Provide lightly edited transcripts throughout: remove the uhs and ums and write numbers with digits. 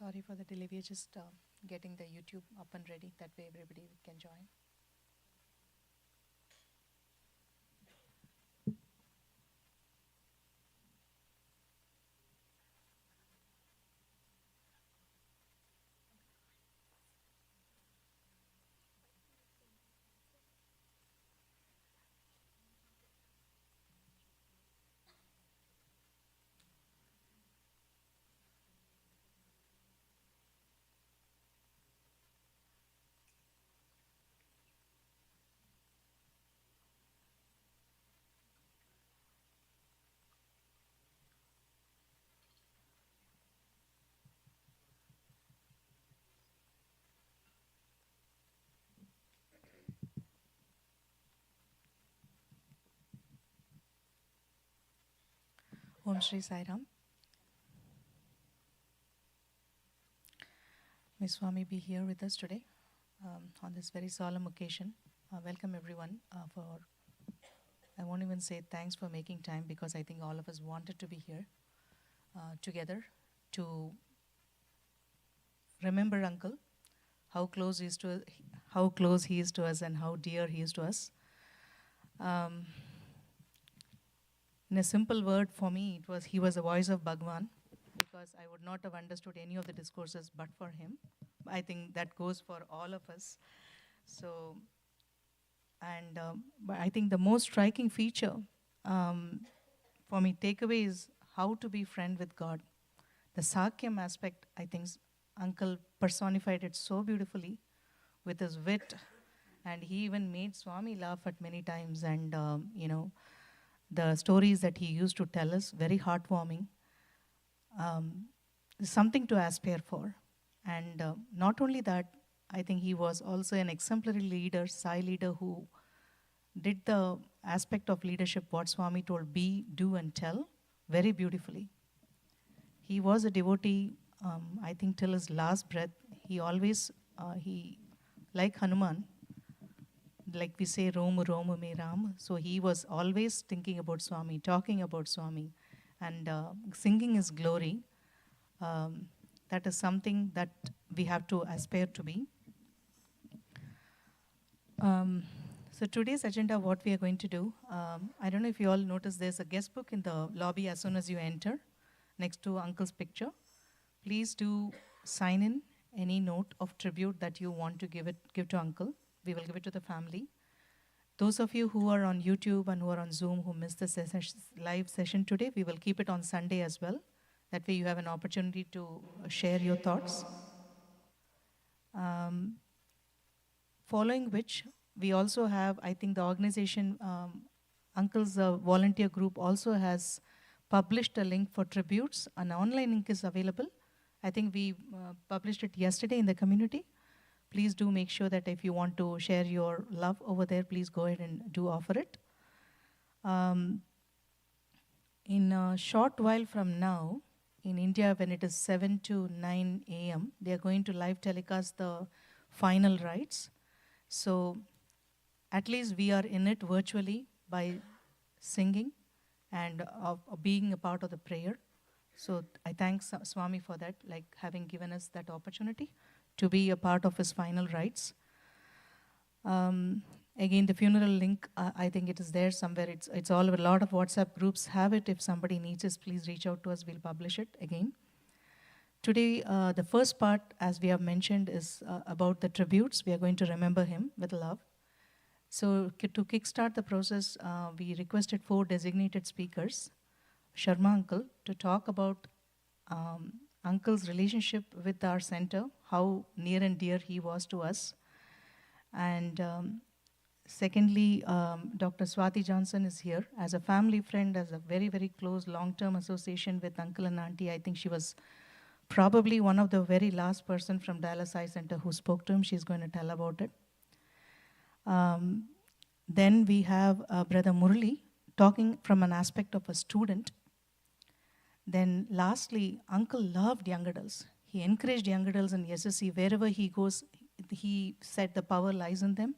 Sorry for the delay. We're just getting the YouTube up and ready. That way everybody can join. Om Shri Sai Ram. May Swami be here with us today on this very solemn occasion. Welcome everyone I won't even say thanks for making time, because I think all of us wanted to be here together to remember Uncle, how close he is to us and how dear he is to us. In a simple word, for me, he was the voice of Bhagwan, because I would not have understood any of the discourses but for him. I think that goes for all of us. So, and but I think the most striking feature for me, takeaway, is how to be friend with God. The Sakyam aspect, I think Uncle personified it so beautifully with his wit, and he even made Swami laugh at many times, and the stories that he used to tell us, very heartwarming. Something to aspire for. And not only that, I think he was also an exemplary leader, Sai leader, who did the aspect of leadership, what Swami told, be, do, and tell, very beautifully. He was a devotee, I think, till his last breath. He always, like Hanuman, like we say, Roma Roma me Ram. So he was always thinking about Swami, talking about Swami, and singing his glory. That is something that we have to aspire to be. So today's agenda, what we are going to do, I don't know if you all noticed, there's a guest book in the lobby as soon as you enter, next to Uncle's picture. Please do sign in any note of tribute that you want to give to Uncle. We will give it to the family. Those of you who are on YouTube and who are on Zoom who missed the live session today, we will keep it on Sunday as well. That way you have an opportunity to share your thoughts. Following which, we also have, I think the organization, Uncle's volunteer group also has published a link for tributes. An online link is available. I think we published it yesterday in the community. Please do make sure that if you want to share your love over there, please go ahead and do offer it. In a short while from now, in India, when it is 7 to 9 a.m., they are going to live telecast the final rites. So at least we are in it virtually by singing and being a part of the prayer. So I thank Swami for that, like having given us that opportunity to be a part of his final rites. Again, the funeral link, I think it is there somewhere. It's all over. A lot of WhatsApp groups have it. If somebody needs it, please reach out to us. We'll publish it again. Today, the first part, as we have mentioned, is about the tributes. We are going to remember him with love. So to kickstart the process, we requested 4 designated speakers, Sharma Uncle, to talk about Uncle's relationship with our center, how near and dear he was to us. And secondly, Dr. Swati Johnson is here as a family friend, as a very, very close long-term association with Uncle and Auntie. I think she was probably one of the very last person from Dialysis Center who spoke to him. She's going to tell about it. Then we have Brother Murali talking from an aspect of a student. Then lastly, Uncle loved young adults. He encouraged young adults in SSC. Wherever he goes, he said the power lies in them.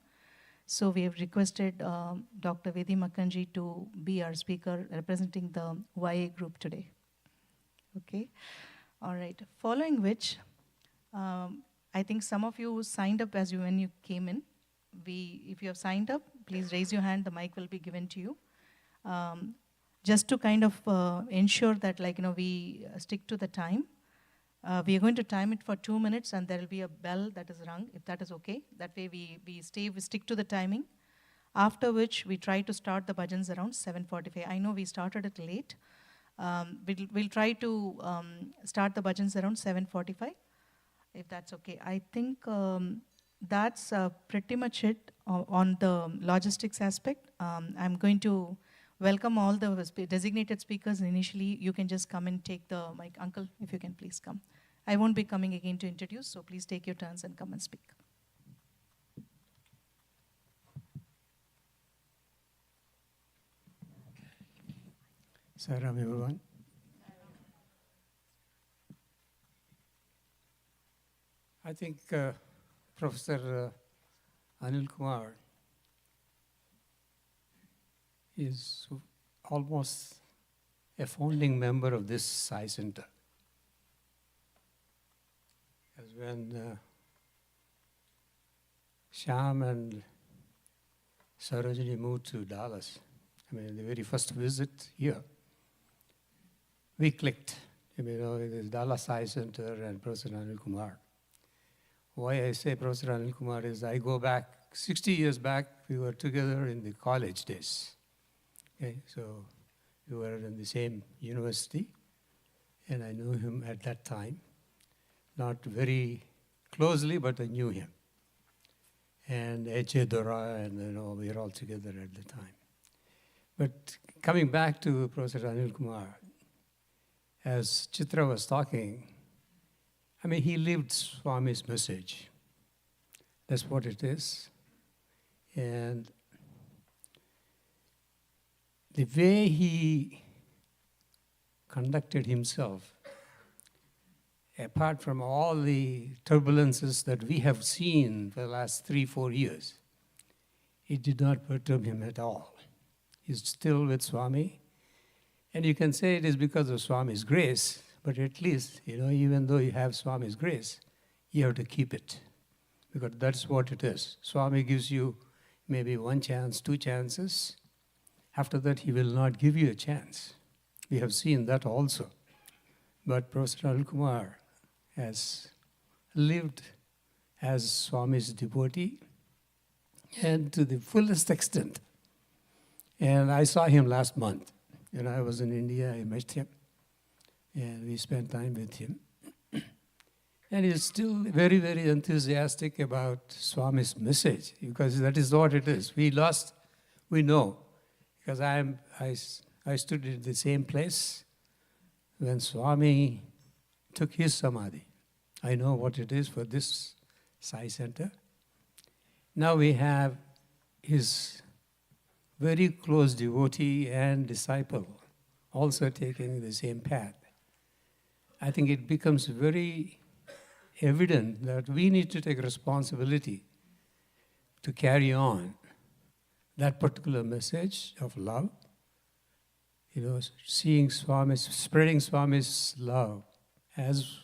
So we have requested Dr. Vedi Makanji to be our speaker representing the YA group today. Okay, all right. Following which, I think some of you signed up when you came in. If you have signed up, please raise your hand. The mic will be given to you. Um, just to kind of ensure that, we stick to the time. We are going to time it for 2 minutes, and there will be a bell that is rung, if that is okay. That way we stick to the timing. After which we try to start the bhajans around 7:45. I know we started it late. We'll try to start the bhajans around 7:45, if that's okay. I think that's pretty much it on the logistics aspect. I'm going to welcome all the designated speakers. Initially, you can just come and take the mic. Uncle, if you can please come. I won't be coming again to introduce, so please take your turns and come and speak. Saram, everyone. I think Professor Anil Kumar is almost a founding member of this Sai Center. As when Shyam and Sarojini moved to Dallas, the very first visit here, we clicked. The Dallas Sai Center and Professor Anil Kumar. Why I say Professor Anil Kumar is I go back 60 years back. We were together in the college days. Okay, so we were in the same university, and I knew him at that time, not very closely, but I knew him. And H.A. Dora, and we were all together at the time. But coming back to Professor Anil Kumar, as Chitra was talking, he lived Swami's message. That's what it is. And the way he conducted himself, apart from all the turbulences that we have seen for the last 3-4 years, it did not perturb him at all. He's still with Swami. And you can say it is because of Swami's grace, but at least, even though you have Swami's grace, you have to keep it. Because that's what it is. Swami gives you maybe 1 chance, 2 chances. After that, he will not give you a chance. We have seen that also. But Professor Anil Kumar has lived as Swami's devotee and to the fullest extent. And I saw him last month. I was in India, I met him, and we spent time with him. And he's still very, very enthusiastic about Swami's message, because that is what it is. We know, because I stood in the same place when Swami took his samadhi. I know what it is for this Sai Center. Now we have his very close devotee and disciple also taking the same path. I think it becomes very evident that we need to take responsibility to carry on that particular message of love. Seeing Swami, spreading Swami's love as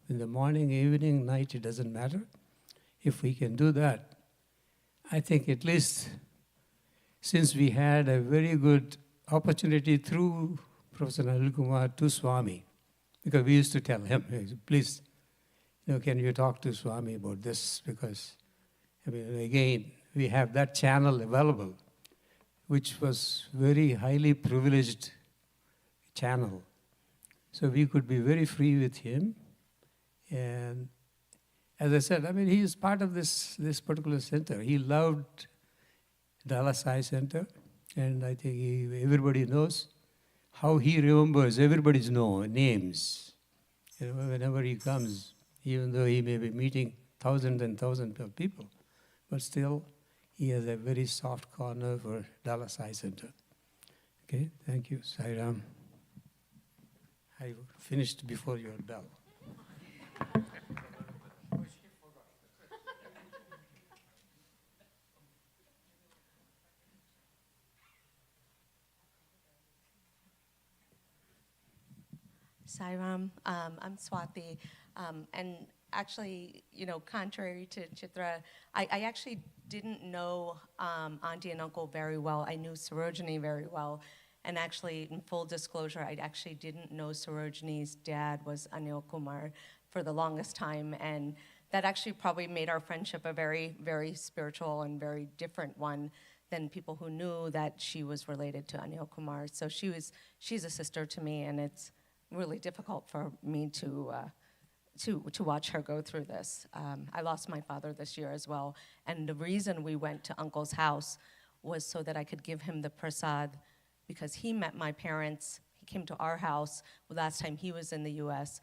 in the morning, evening, night, it doesn't matter. If we can do that, I think at least since we had a very good opportunity through Professor Anil Kumar to Swami, because we used to tell him, please, can you talk to Swami about this? Because, again, we have that channel available, which was very highly privileged channel. So we could be very free with him. And as I said, he is part of this particular center. He loved Dallas Sai Center, and I think everybody knows how he remembers everybody's names. Whenever he comes, even though he may be meeting thousands and thousands of people, but still he has a very soft corner for Dallas Sai Center. Okay, thank you, Sai Ram. I finished before your bell. Sai Ram, I'm Swati, and actually, contrary to Chitra, I actually didn't know Auntie and Uncle very well. I knew Sarojini very well. And actually, in full disclosure, I actually didn't know Sarojini's dad was Anil Kumar for the longest time. And that actually probably made our friendship a very, very spiritual and very different one than people who knew that she was related to Anil Kumar. So she's a sister to me, and it's really difficult for me to watch her go through this. I lost my father this year as well, and the reason we went to Uncle's house was so that I could give him the prasad, because he met my parents. He came to our house last time he was in the US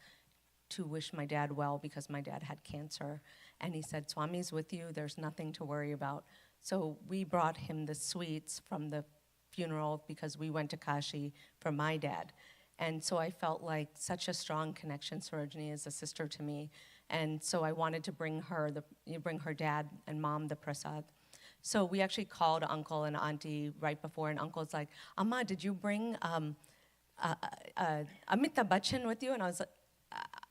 to wish my dad well because my dad had cancer. And he said, Swami's with you, there's nothing to worry about. So we brought him the sweets from the funeral because we went to Kashi for my dad. And so I felt like such a strong connection. Sarojini is a sister to me. And so I wanted to bring her dad and mom the prasad. So we actually called Uncle and Auntie right before, and Uncle's like, Amma, did you bring Amitabh Bachchan with you? And I was like,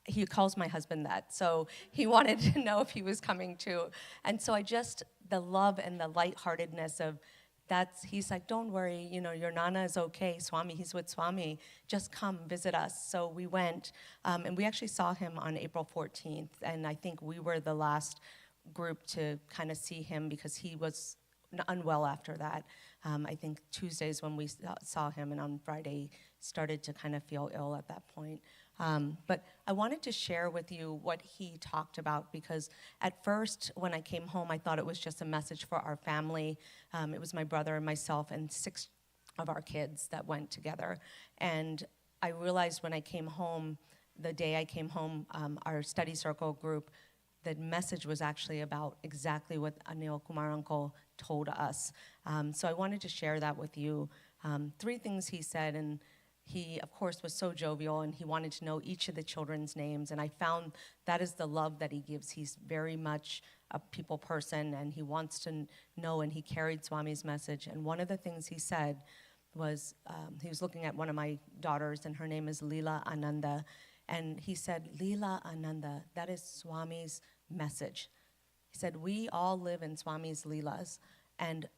he calls my husband that. So he wanted to know if he was coming too. And so the love and the lightheartedness of he's like, don't worry, your Nana is okay. Swami, he's with Swami. Just come visit us. So we went, and we actually saw him on April 14th. And I think we were the last group to kind of see him because he was unwell after that. I think Tuesdays when we saw him, and on Friday started to kind of feel ill at that point. But I wanted to share with you what he talked about, because at first when I came home, I thought it was just a message for our family. It was my brother and myself and 6 of our kids that went together. And I realized when I came home, the day I came home, our study circle group, the message was actually about exactly what Anil Kumar Uncle told us. So I wanted to share that with you. 3 things he said, and he, of course, was so jovial, and he wanted to know each of the children's names, and I found that is the love that he gives. He's very much a people person, and he wants to know, and he carried Swami's message. And one of the things he said was, he was looking at one of my daughters, and her name is Leela Ananda, and he said, Leela Ananda, that is Swami's message. He said, we all live in Swami's Leelas, and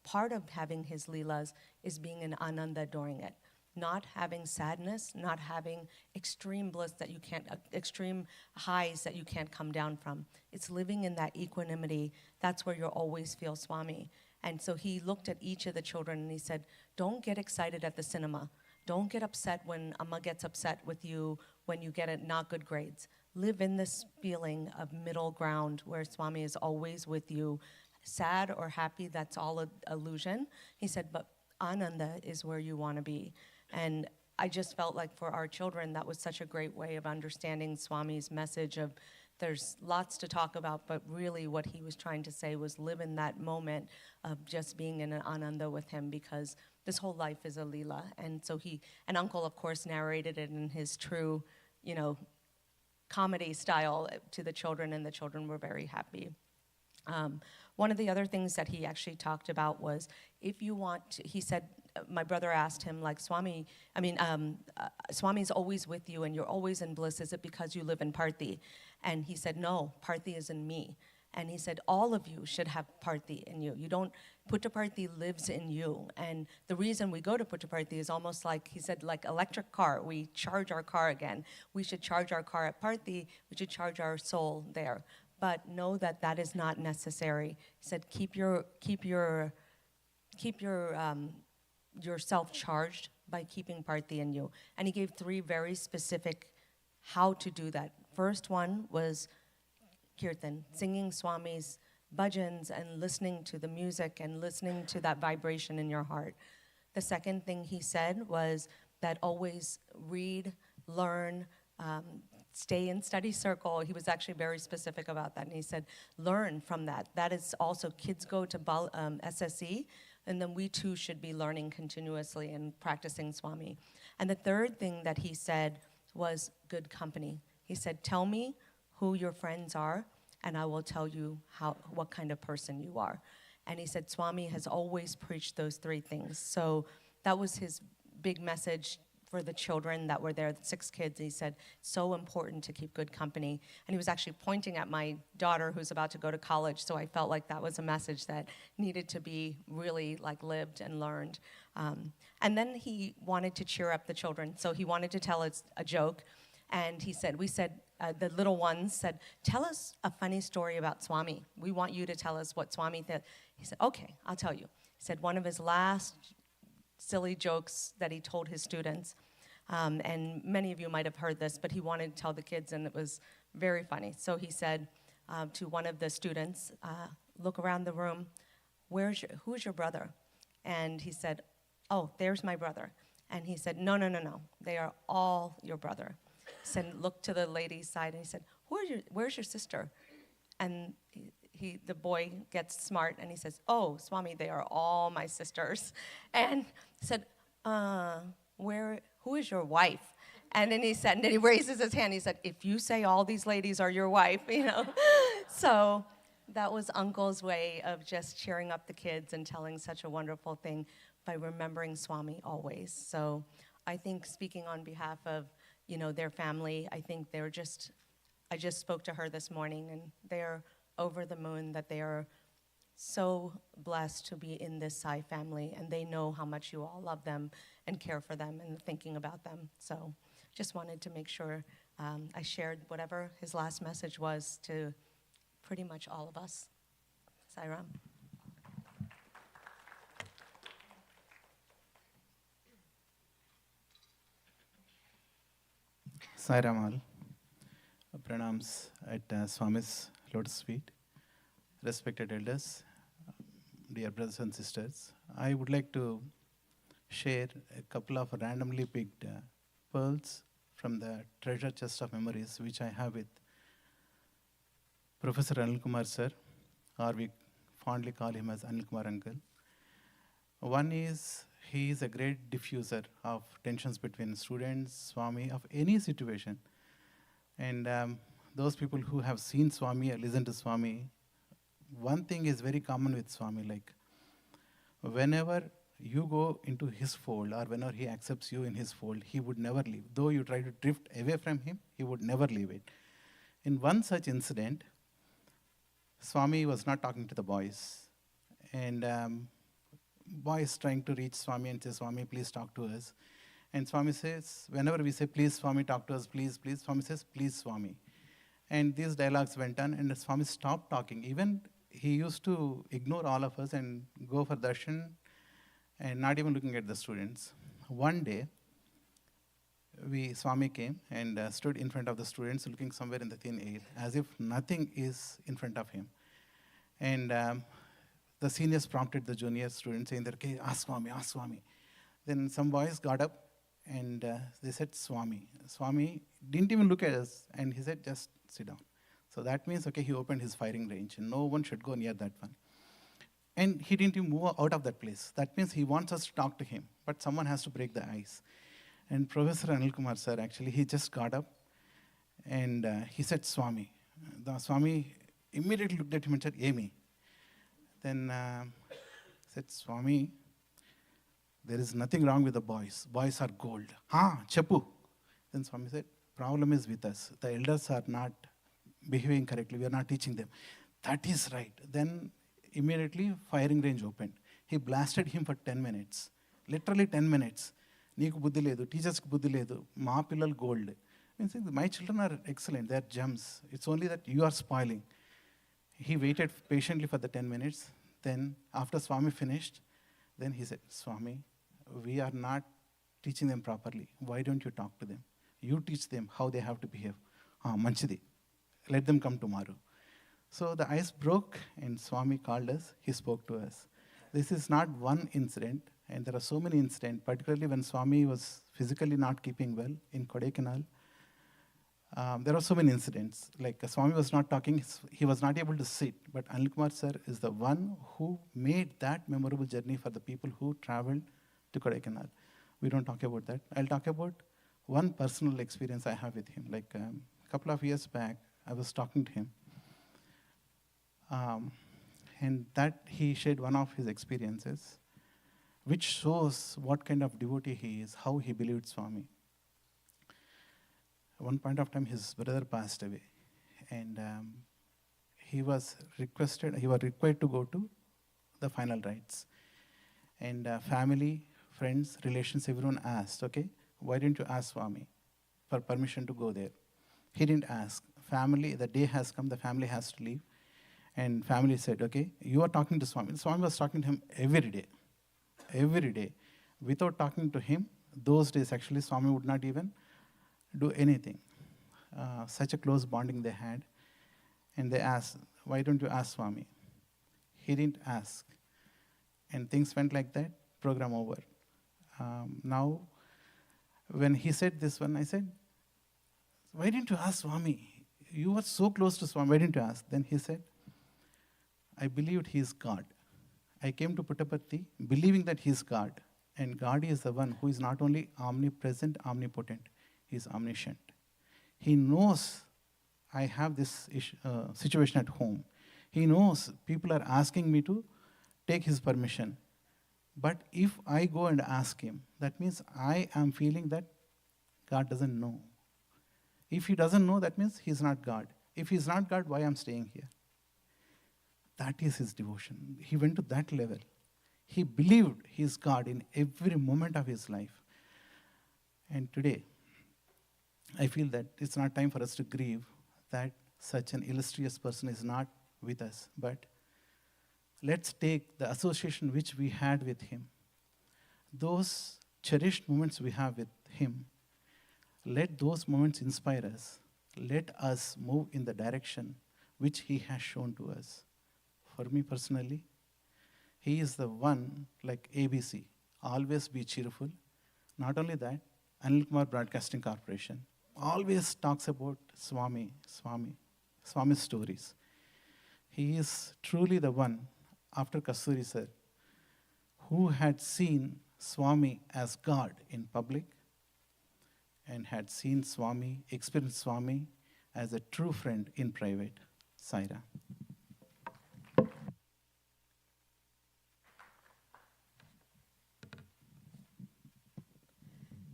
part of having his Leelas is being in Ananda during it. Not having sadness, not having extreme bliss that you can't, extreme highs that you can't come down from. It's living in that equanimity. That's where you'll always feel Swami. And so he looked at each of the children and he said, don't get excited at the cinema. Don't get upset when Amma gets upset with you when you get not good grades. Live in this feeling of middle ground where Swami is always with you. Sad or happy, that's all an illusion. He said, but Ananda is where you want to be. And I just felt like for our children, that was such a great way of understanding Swami's message of there's lots to talk about, but really what he was trying to say was live in that moment of just being in an Ananda with him, because this whole life is a Leela. And so and Uncle, of course, narrated it in his true, comedy style to the children, and the children were very happy. One of the other things that he actually talked about was, if you want to, he said, my brother asked him, like, Swami's always with you and you're always in bliss. Is it because you live in Parthi? And he said, no, Parthi is in me. And he said, all of you should have Parthi in you. Puttaparthi lives in you. And the reason we go to Puttaparthi is almost like, he said, like electric car. We charge our car again. We should charge our car at Parthi. We should charge our soul there. But know that that is not necessary. He said, keep yourself charged by keeping Parthi in you. And he gave 3 very specific how to do that. First one was kirtan, singing Swami's bhajans and listening to the music and listening to that vibration in your heart. The second thing he said was that always read, learn, stay in study circle. He was actually very specific about that. And he said, learn from that. That is also, kids go to SSE, and then we too should be learning continuously and practicing Swami. And the third thing that he said was good company. He said, tell me who your friends are, and I will tell you what kind of person you are. And he said, Swami has always preached those 3 things. So that was his big message for the children that were there, the 6 kids. He said, so important to keep good company. And he was actually pointing at my daughter who's about to go to college, so I felt like that was a message that needed to be really like lived and learned. And then he wanted to cheer up the children, so he wanted to tell us a joke. And the little ones said, tell us a funny story about Swami. We want you to tell us what Swami did. He said, okay, I'll tell you. He said one of his last silly jokes that he told his students, and many of you might have heard this, but he wanted to tell the kids, and it was very funny. So he said to one of the students, look around the room, who's your brother? And he said, oh, there's my brother. And he said, no, they are all your brother. He said, look to the lady's side, and he said, where's your sister? And the boy gets smart, and he says, oh, Swami, they are all my sisters. And he said, who is your wife? And then he raises his hand, he said, if you say all these ladies are your wife, So that was Uncle's way of just cheering up the kids and telling such a wonderful thing by remembering Swami always. So I think speaking on behalf of, their family, I think I just spoke to her this morning, and they're over the moon that they are so blessed to be in this Sai family, and they know how much you all love them and care for them and thinking about them. So just wanted to make sure I shared whatever his last message was to pretty much all of us. Sai Ram. Sai Ramal, pranams at Swami's Lotus Feet, respected elders, dear brothers and sisters. I would like to share a couple of randomly picked pearls from the treasure chest of memories which I have with Professor Anil Kumar sir, or we fondly call him as Anil Kumar uncle. One is, he is a great diffuser of tensions between students, Swami, of any situation. And those people who have seen Swami or listened to Swami, one thing is very common with Swami, like whenever you go into his fold or whenever he accepts you in his fold, he would never leave. Though you try to drift away from him, he would never leave it. In one such incident, Swami was not talking to the boys. And boys trying to reach Swami and say, Swami, please talk to us. And Swami says, whenever we say, please, Swami, talk to us, please, please, Swami says, please, Swami. And these dialogues went on, and Swami stopped talking. Even he used to ignore all of us and go for darshan and not even looking at the students. One day, Swami came and stood in front of the students, looking somewhere in the thin air, as if nothing is in front of him. And the seniors prompted the junior students, saying, okay, ask Swami, ask Swami. Then some boys got up and they said, Swami. Swami didn't even look at us, and he said, just sit down. So that means, okay, he opened his firing range, and no one should go near that one. And he didn't even move out of that place. That means he wants us to talk to him, but someone has to break the ice. And Professor Anil Kumar sir, actually, he just got up and he said, Swami. The Swami immediately looked at him and said, Amy. Then said, Swami, there is nothing wrong with the boys. Boys are gold. Chappu. Then Swami said, problem is with us. The elders are not behaving correctly. We are not teaching them. That is right. Then immediately firing range opened. He blasted him for 10 minutes. Literally 10 minutes. Neeku buddhi ledu, teachers ki buddhi ledu, maa pillal gold. My children are excellent, they are gems. It's only that you are spoiling. He waited patiently for the 10 minutes. Then after Swami finished, then he said, Swami, we are not teaching them properly. Why don't you talk to them? You teach them how they have to behave. Manchidi. Let them come tomorrow. So the ice broke and Swami called us. He spoke to us. This is not one incident, and there are so many incidents, particularly when Swami was physically not keeping well in Kodaikanal. There are so many incidents. Like Swami was not talking, he was not able to sit, but Anil Kumar sir is the one who made that memorable journey for the people who traveled to Kodaikanal. We don't talk about that. I'll talk about one personal experience I have with him. Like a couple of years back, I was talking to him. And that he shared one of his experiences which shows what kind of devotee he is, how he believed Swami. At one point of time, his brother passed away, and he was required to go to the final rites. And family, friends, relations, everyone asked, okay, why didn't you ask Swami for permission to go there? He didn't ask. Family, the day has come, the family has to leave. And family said, okay, you are talking to Swami. Swami was talking to him every day. Without talking to him, those days actually Swami would not even do anything. Such a close bonding they had. And they asked, why don't you ask Swami? He didn't ask. And things went like that, program over. Now, when he said this one, I said, why didn't you ask Swami? You were so close to Swami, why didn't you ask? Then he said, I believed he is God. I came to Puttaparthi believing that he is God. And God is the one who is not only omnipresent, omnipotent, he is omniscient. He knows I have this situation at home. He knows people are asking me to take his permission. But if I go and ask him, that means I am feeling that God doesn't know. If he doesn't know, that means he's not God. If he's not God, why I'm staying here? That is his devotion. He went to that level. He believed he is God in every moment of his life. And today, I feel that it's not time for us to grieve that such an illustrious person is not with us. But let's take the association which we had with him, those cherished moments we have with him. Let those moments inspire us. Let us move in the direction which he has shown to us. For me personally, he is the one, like ABC, always be cheerful. Not only that, Anil Kumar Broadcasting Corporation always talks about Swami's stories. He is truly the one, after Kasturi sir, who had seen Swami as God in public and had seen Swami, experienced Swami as a true friend in private. Saira.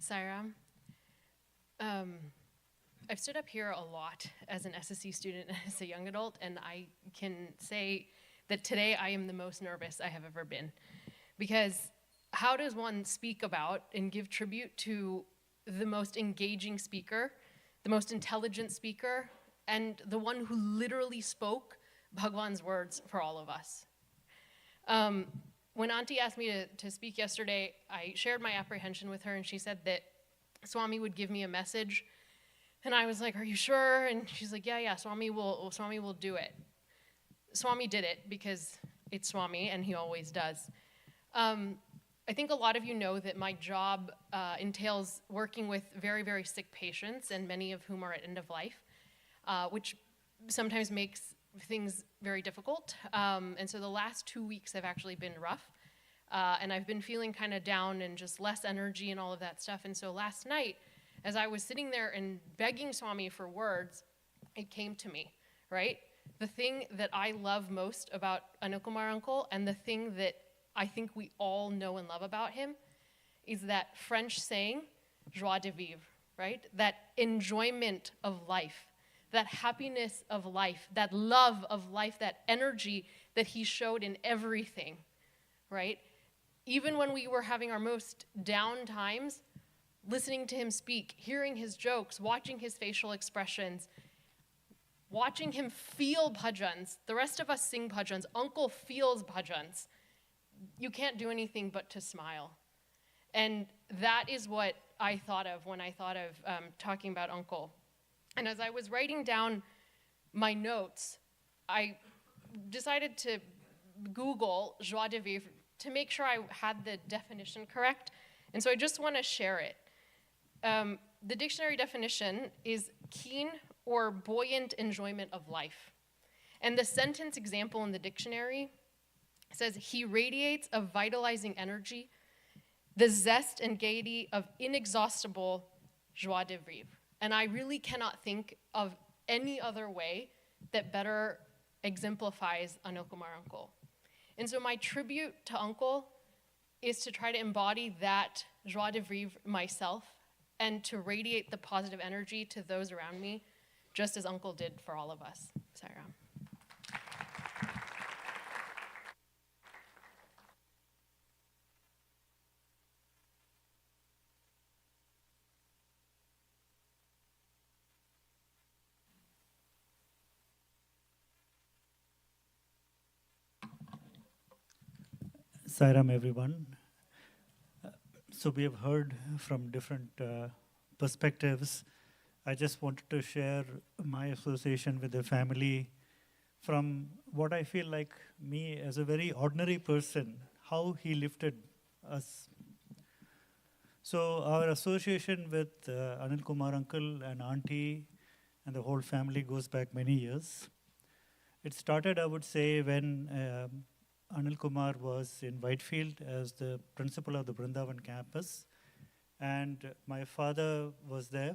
Saira, I've stood up here a lot as an SSC student and as a young adult, and I can say that today I am the most nervous I have ever been. Because how does one speak about and give tribute to the most engaging speaker, the most intelligent speaker, and the one who literally spoke Bhagwan's words for all of us? When Auntie asked me to speak yesterday, I shared my apprehension with her, and she said that Swami would give me a message. And I was like, are you sure? And she's like, yeah, Swami will do it. Swami did it because it's Swami, and he always does. I think a lot of you know that my job entails working with very, very sick patients, and many of whom are at end of life, which sometimes makes things very difficult. And so the last 2 weeks have actually been rough. And I've been feeling kind of down and just less energy and all of that stuff. And so last night, as I was sitting there and begging Swami for words, it came to me, right? The thing that I love most about Anil Kumar uncle, and the thing that I think we all know and love about him, is that French saying, joie de vivre, right? That enjoyment of life, that happiness of life, that love of life, that energy that he showed in everything, right? Even when we were having our most down times, listening to him speak, hearing his jokes, watching his facial expressions, watching him feel bhajans. The rest of us sing bhajans. Uncle feels bhajans. You can't do anything but to smile. And that is what I thought of when I thought of talking about Uncle. And as I was writing down my notes, I decided to Google joie de vivre to make sure I had the definition correct. And so I just want to share it. The dictionary definition is keen or buoyant enjoyment of life. And the sentence example in the dictionary says, he radiates a vitalizing energy, the zest and gaiety of inexhaustible joie de vivre. And I really cannot think of any other way that better exemplifies Anil Kumar uncle. And so my tribute to Uncle is to try to embody that joie de vivre myself and to radiate the positive energy to those around me, just as Uncle did for all of us. Sairam. Sairam, everyone. So we have heard from different perspectives. I just wanted to share my association with the family from what I feel like me as a very ordinary person, how he lifted us. So our association with Anil Kumar uncle and auntie and the whole family goes back many years. It started, I would say, when Anil Kumar was in Whitefield as the principal of the Brindavan campus, and my father was there.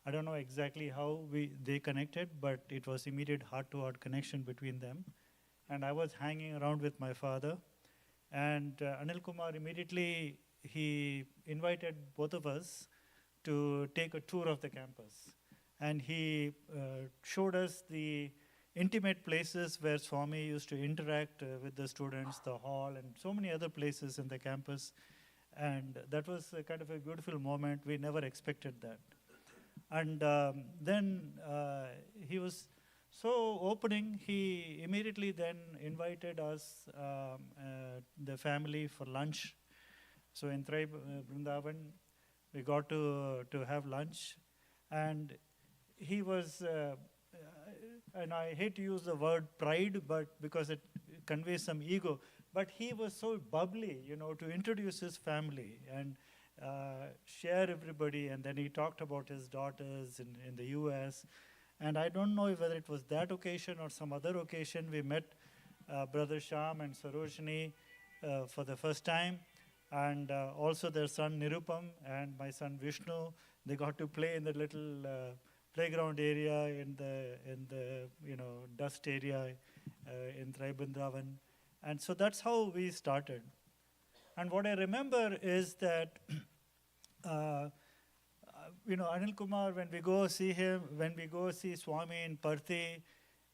I don't know exactly how they connected, but it was immediate heart-to-heart connection between them. And I was hanging around with my father, and Anil Kumar immediately, he invited both of us to take a tour of the campus. And he showed us the intimate places where Swami used to interact with the students, the hall, and so many other places in the campus. And that was a kind of a beautiful moment. We never expected that. And then he was so opening, he immediately then invited us, the family, for lunch. So in Vrindavan, we got to have lunch. And he was, and I hate to use the word pride, but because it conveys some ego, but he was so bubbly, to introduce his family and share everybody. And then he talked about his daughters in the US. And I don't know whether it was that occasion or some other occasion, we met Brother Sham and Sarojini for the first time. And also their son Nirupam and my son Vishnu, they got to play in the little playground area in the dust area in Tribundavan. And so that's how we started. And what I remember is that Anil Kumar, when we go see him, when we go see Swami in Parthi,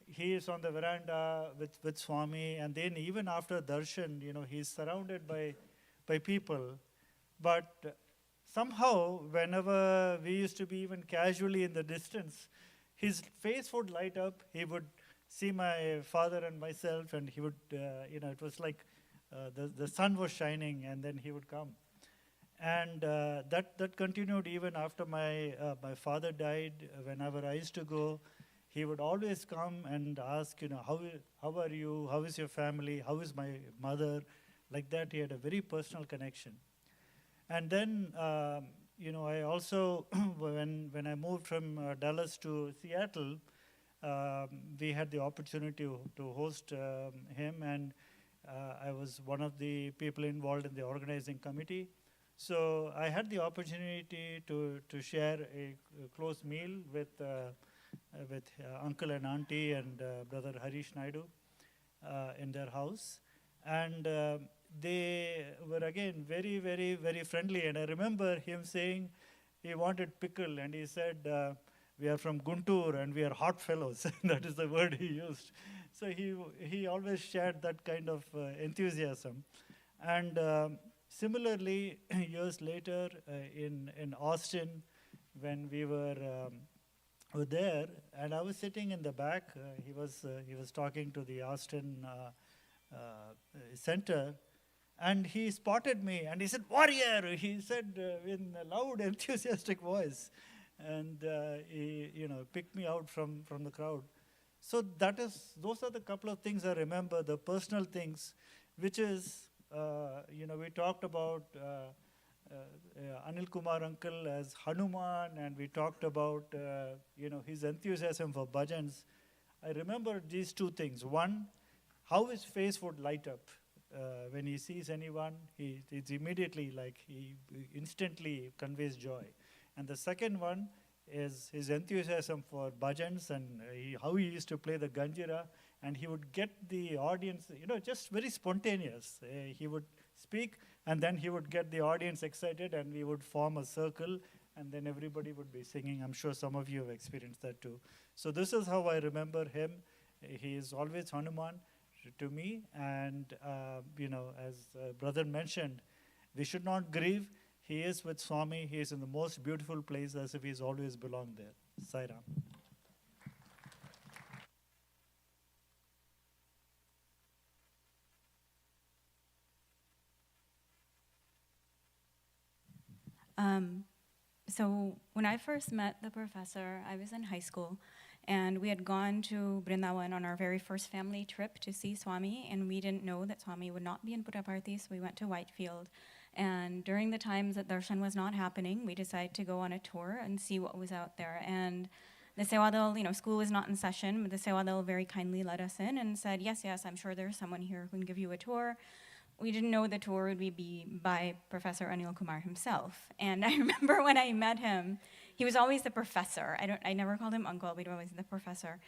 he is on the veranda with Swami, and then even after darshan, he's surrounded by people. But somehow, whenever we used to be even casually in the distance, his face would light up. He would see my father and myself, and he would, it was like the sun was shining, and then he would come. And that continued even after my father died. Whenever I used to go, he would always come and ask, how are you? How is your family? How is my mother? Like that, he had a very personal connection. And then, I also, when I moved from Dallas to Seattle, we had the opportunity to host him, and I was one of the people involved in the organizing committee. So I had the opportunity to share a close meal with uncle and auntie and brother Harish Naidu in their house. And they were again very, very, very friendly. And I remember him saying he wanted pickle, and he said, we are from Guntur and we are hot fellows. That is the word he used. So he always shared that kind of enthusiasm. And similarly, years later in Austin, when we were there, and I was sitting in the back, he was talking to the Austin center, and he spotted me, and he said, "Warrior!" He said in a loud, enthusiastic voice, and he picked me out from the crowd. So those are the couple of things I remember, the personal things, which is, we talked about Anil Kumar uncle as Hanuman, and we talked about, his enthusiasm for bhajans. I remember these two things. One, how his face would light up when he sees anyone. It's immediately like he instantly conveys joy. And the second one is his enthusiasm for bhajans and how he used to play the ganjira, and he would get the audience, just very spontaneous. He would speak, and then he would get the audience excited, and we would form a circle, and then everybody would be singing. I'm sure some of you have experienced that too. So this is how I remember him. He is always Hanuman to me, and as brother mentioned, we should not grieve. He is with Swami. He is in the most beautiful place, as if he's always belonged there. Sai Ram. So when I first met the professor, I was in high school, and we had gone to Vrindavan on our very first family trip to see Swami, and we didn't know that Swami would not be in Puttaparthi, so we went to Whitefield. And during the times that darshan was not happening, we decided to go on a tour and see what was out there. And the Sewadal, school was not in session, but the Sewadal very kindly let us in and said, yes, I'm sure there's someone here who can give you a tour. We didn't know the tour would be by Professor Anil Kumar himself. And I remember when I met him, he was always the professor. I never called him uncle, but he was always the professor.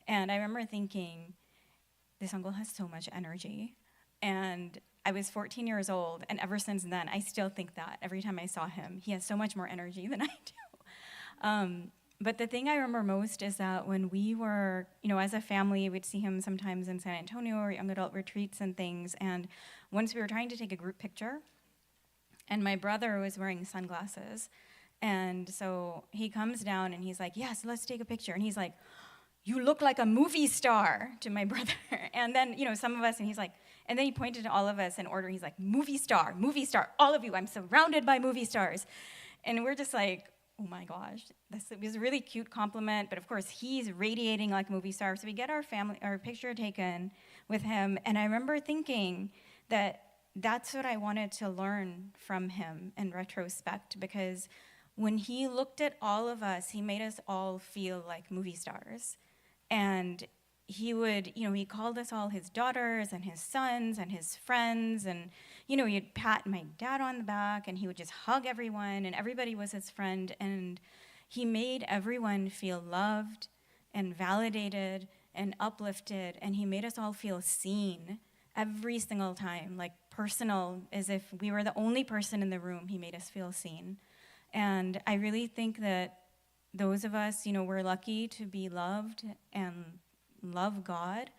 And I remember thinking, this uncle has so much energy. And I was 14 years old, and ever since then, I still think that every time I saw him. He has so much more energy than I do. But the thing I remember most is that when we were, as a family, we'd see him sometimes in San Antonio or young adult retreats and things. And once we were trying to take a group picture, and my brother was wearing sunglasses. And so he comes down and he's like, yes, let's take a picture. And he's like, you look like a movie star, to my brother. And then, some of us, and he's like, and then he pointed to all of us in order. He's like, movie star, all of you. I'm surrounded by movie stars. And we're just like, oh my gosh, it was a really cute compliment, but of course he's radiating like a movie star. So we get our picture taken with him, and I remember thinking that that's what I wanted to learn from him in retrospect, because when he looked at all of us, he made us all feel like movie stars. And he would, he called us all his daughters and his sons and his friends, and, he'd pat my dad on the back, and he would just hug everyone, and everybody was his friend, and he made everyone feel loved and validated and uplifted, and he made us all feel seen every single time, like personal, as if we were the only person in the room. He made us feel seen. And I really think that those of us, we're lucky to be loved and love God.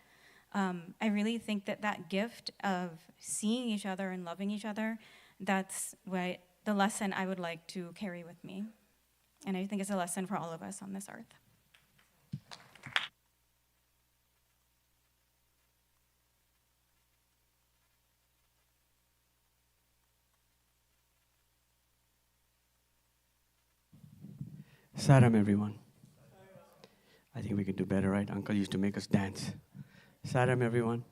I really think that gift of seeing each other and loving each other, that's what the lesson I would like to carry with me. And I think it's a lesson for all of us on this earth. Saram, everyone. I think we can do better, right? Uncle used to make us dance. Saram, everyone.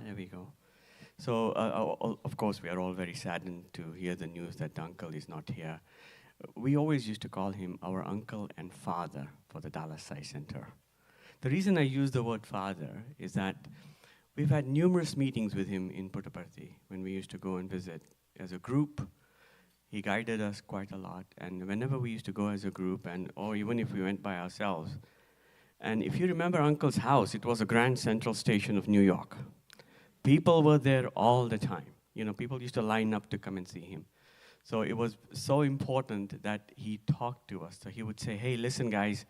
There we go. So, of course, we are all very saddened to hear the news that the uncle is not here. We always used to call him our uncle and father for the Dallas Sai Center. The reason I use the word father is that we've had numerous meetings with him in Puttaparthi when we used to go and visit as a group. He guided us quite a lot, and whenever we used to go as a group, or even if we went by ourselves, and if you remember Uncle's house, it was a Grand Central Station of New York. People were there all the time. People used to line up to come and see him. So it was so important that he talked to us. So he would say, hey, listen, guys,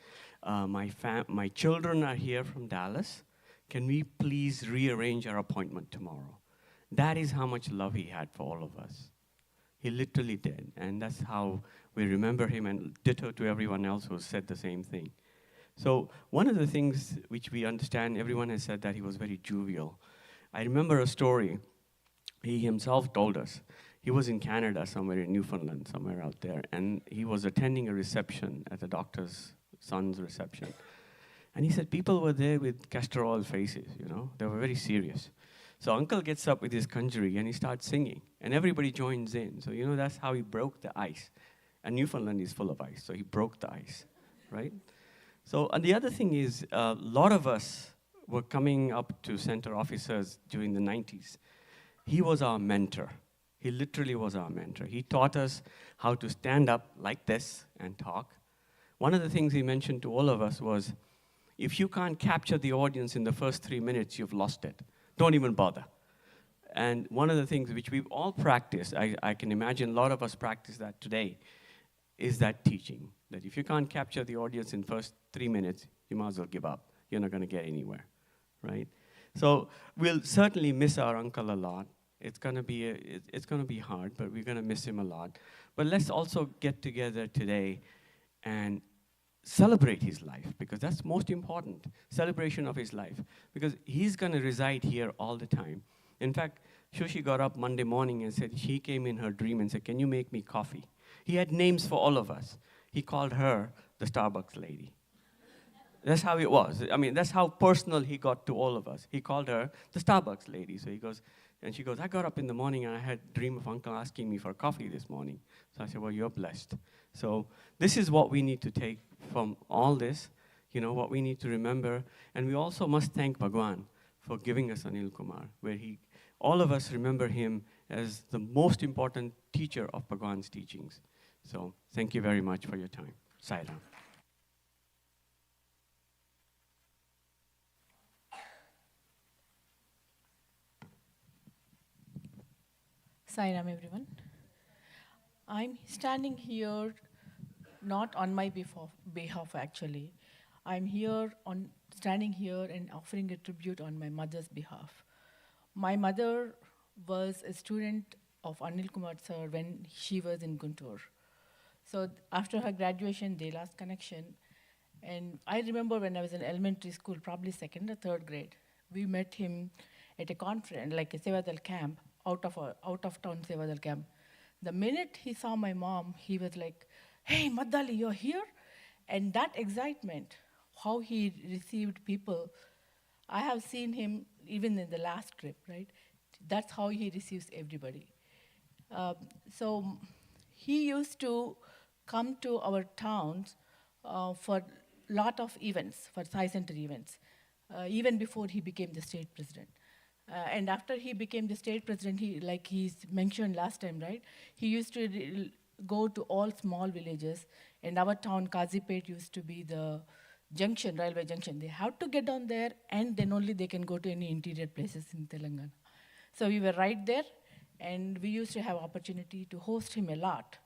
my children are here from Dallas. Can we please rearrange our appointment tomorrow? That is how much love he had for all of us. He literally did, and that's how we remember him, and ditto to everyone else who said the same thing. So one of the things which we understand, everyone has said that he was very jovial. I remember a story he himself told us. He was in Canada, somewhere in Newfoundland, somewhere out there, and he was attending a reception at the doctor's son's reception. And he said people were there with castor oil faces, they were very serious. So Uncle gets up with his kanjari and he starts singing, and everybody joins in. So, that's how he broke the ice. And Newfoundland is full of ice, so he broke the ice, right? So, and the other thing is, a lot of us were coming up to center officers during the 90s. He was our mentor. He literally was our mentor. He taught us how to stand up like this and talk. One of the things he mentioned to all of us was, if you can't capture the audience in the first 3 minutes, you've lost it. Don't even bother. And one of the things which we've all practiced, I can imagine a lot of us practice that today, is that teaching. That if you can't capture the audience in first 3 minutes, you might as well give up. You're not going to get anywhere, right? So we'll certainly miss our uncle a lot. It's going to be hard, but we're going to miss him a lot. But let's also get together today and celebrate his life, because that's most important, celebration of his life, because he's going to reside here all the time. In fact, Shushi got up Monday morning and said she came in her dream and said, "Can you make me coffee?" He had names for all of us. He called her the Starbucks lady. That's how it was. I mean, that's how personal he got to all of us. He called her the Starbucks lady. So he goes, and she goes, "I got up in the morning and I had a dream of Uncle asking me for coffee this morning." So I said, "Well, you're blessed." So this is what we need to take from all this, what we need to remember. And we also must thank Bhagwan for giving us Anil Kumar, where all of us remember him as the most important teacher of Bhagwan's teachings. So thank you very much for your time. Sai Ram. Sai Ram, everyone. I'm standing here not on my behalf actually. I'm standing here and offering a tribute on my mother's behalf. My mother was a student of Anil Kumar sir when she was in Guntur. So after her graduation, they lost connection. And I remember when I was in elementary school, probably 2nd or 3rd grade, we met him at a conference, like a Sevadal camp, out of town Sevadal camp. The minute he saw my mom, he was like, "Hey, Madali, you're here?" And that excitement, how he received people, I have seen him even in the last trip, right? That's how he receives everybody. So he used to come to our towns for lot of events, for Sai Center events, even before he became the state president. And after he became the state president, like he's mentioned last time, right? He used to go to all small villages, and our town, Kazipet, used to be the junction, railway junction. They have to get down there, and then only they can go to any interior places in Telangana. So we were right there, and we used to have opportunity to host him a lot.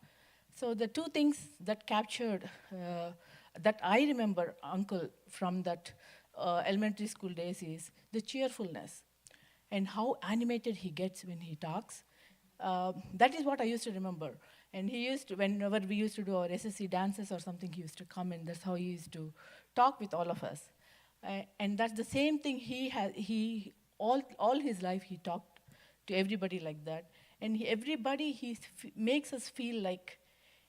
So the two things that captured, that I remember Uncle from that elementary school days is the cheerfulness and how animated he gets when he talks. That is what I used to remember. And he used to, whenever we used to do our SSC dances or something, he used to come, and that's how he used to talk with all of us. And that's the same thing all his life he talked to everybody like that. And everybody makes us feel like,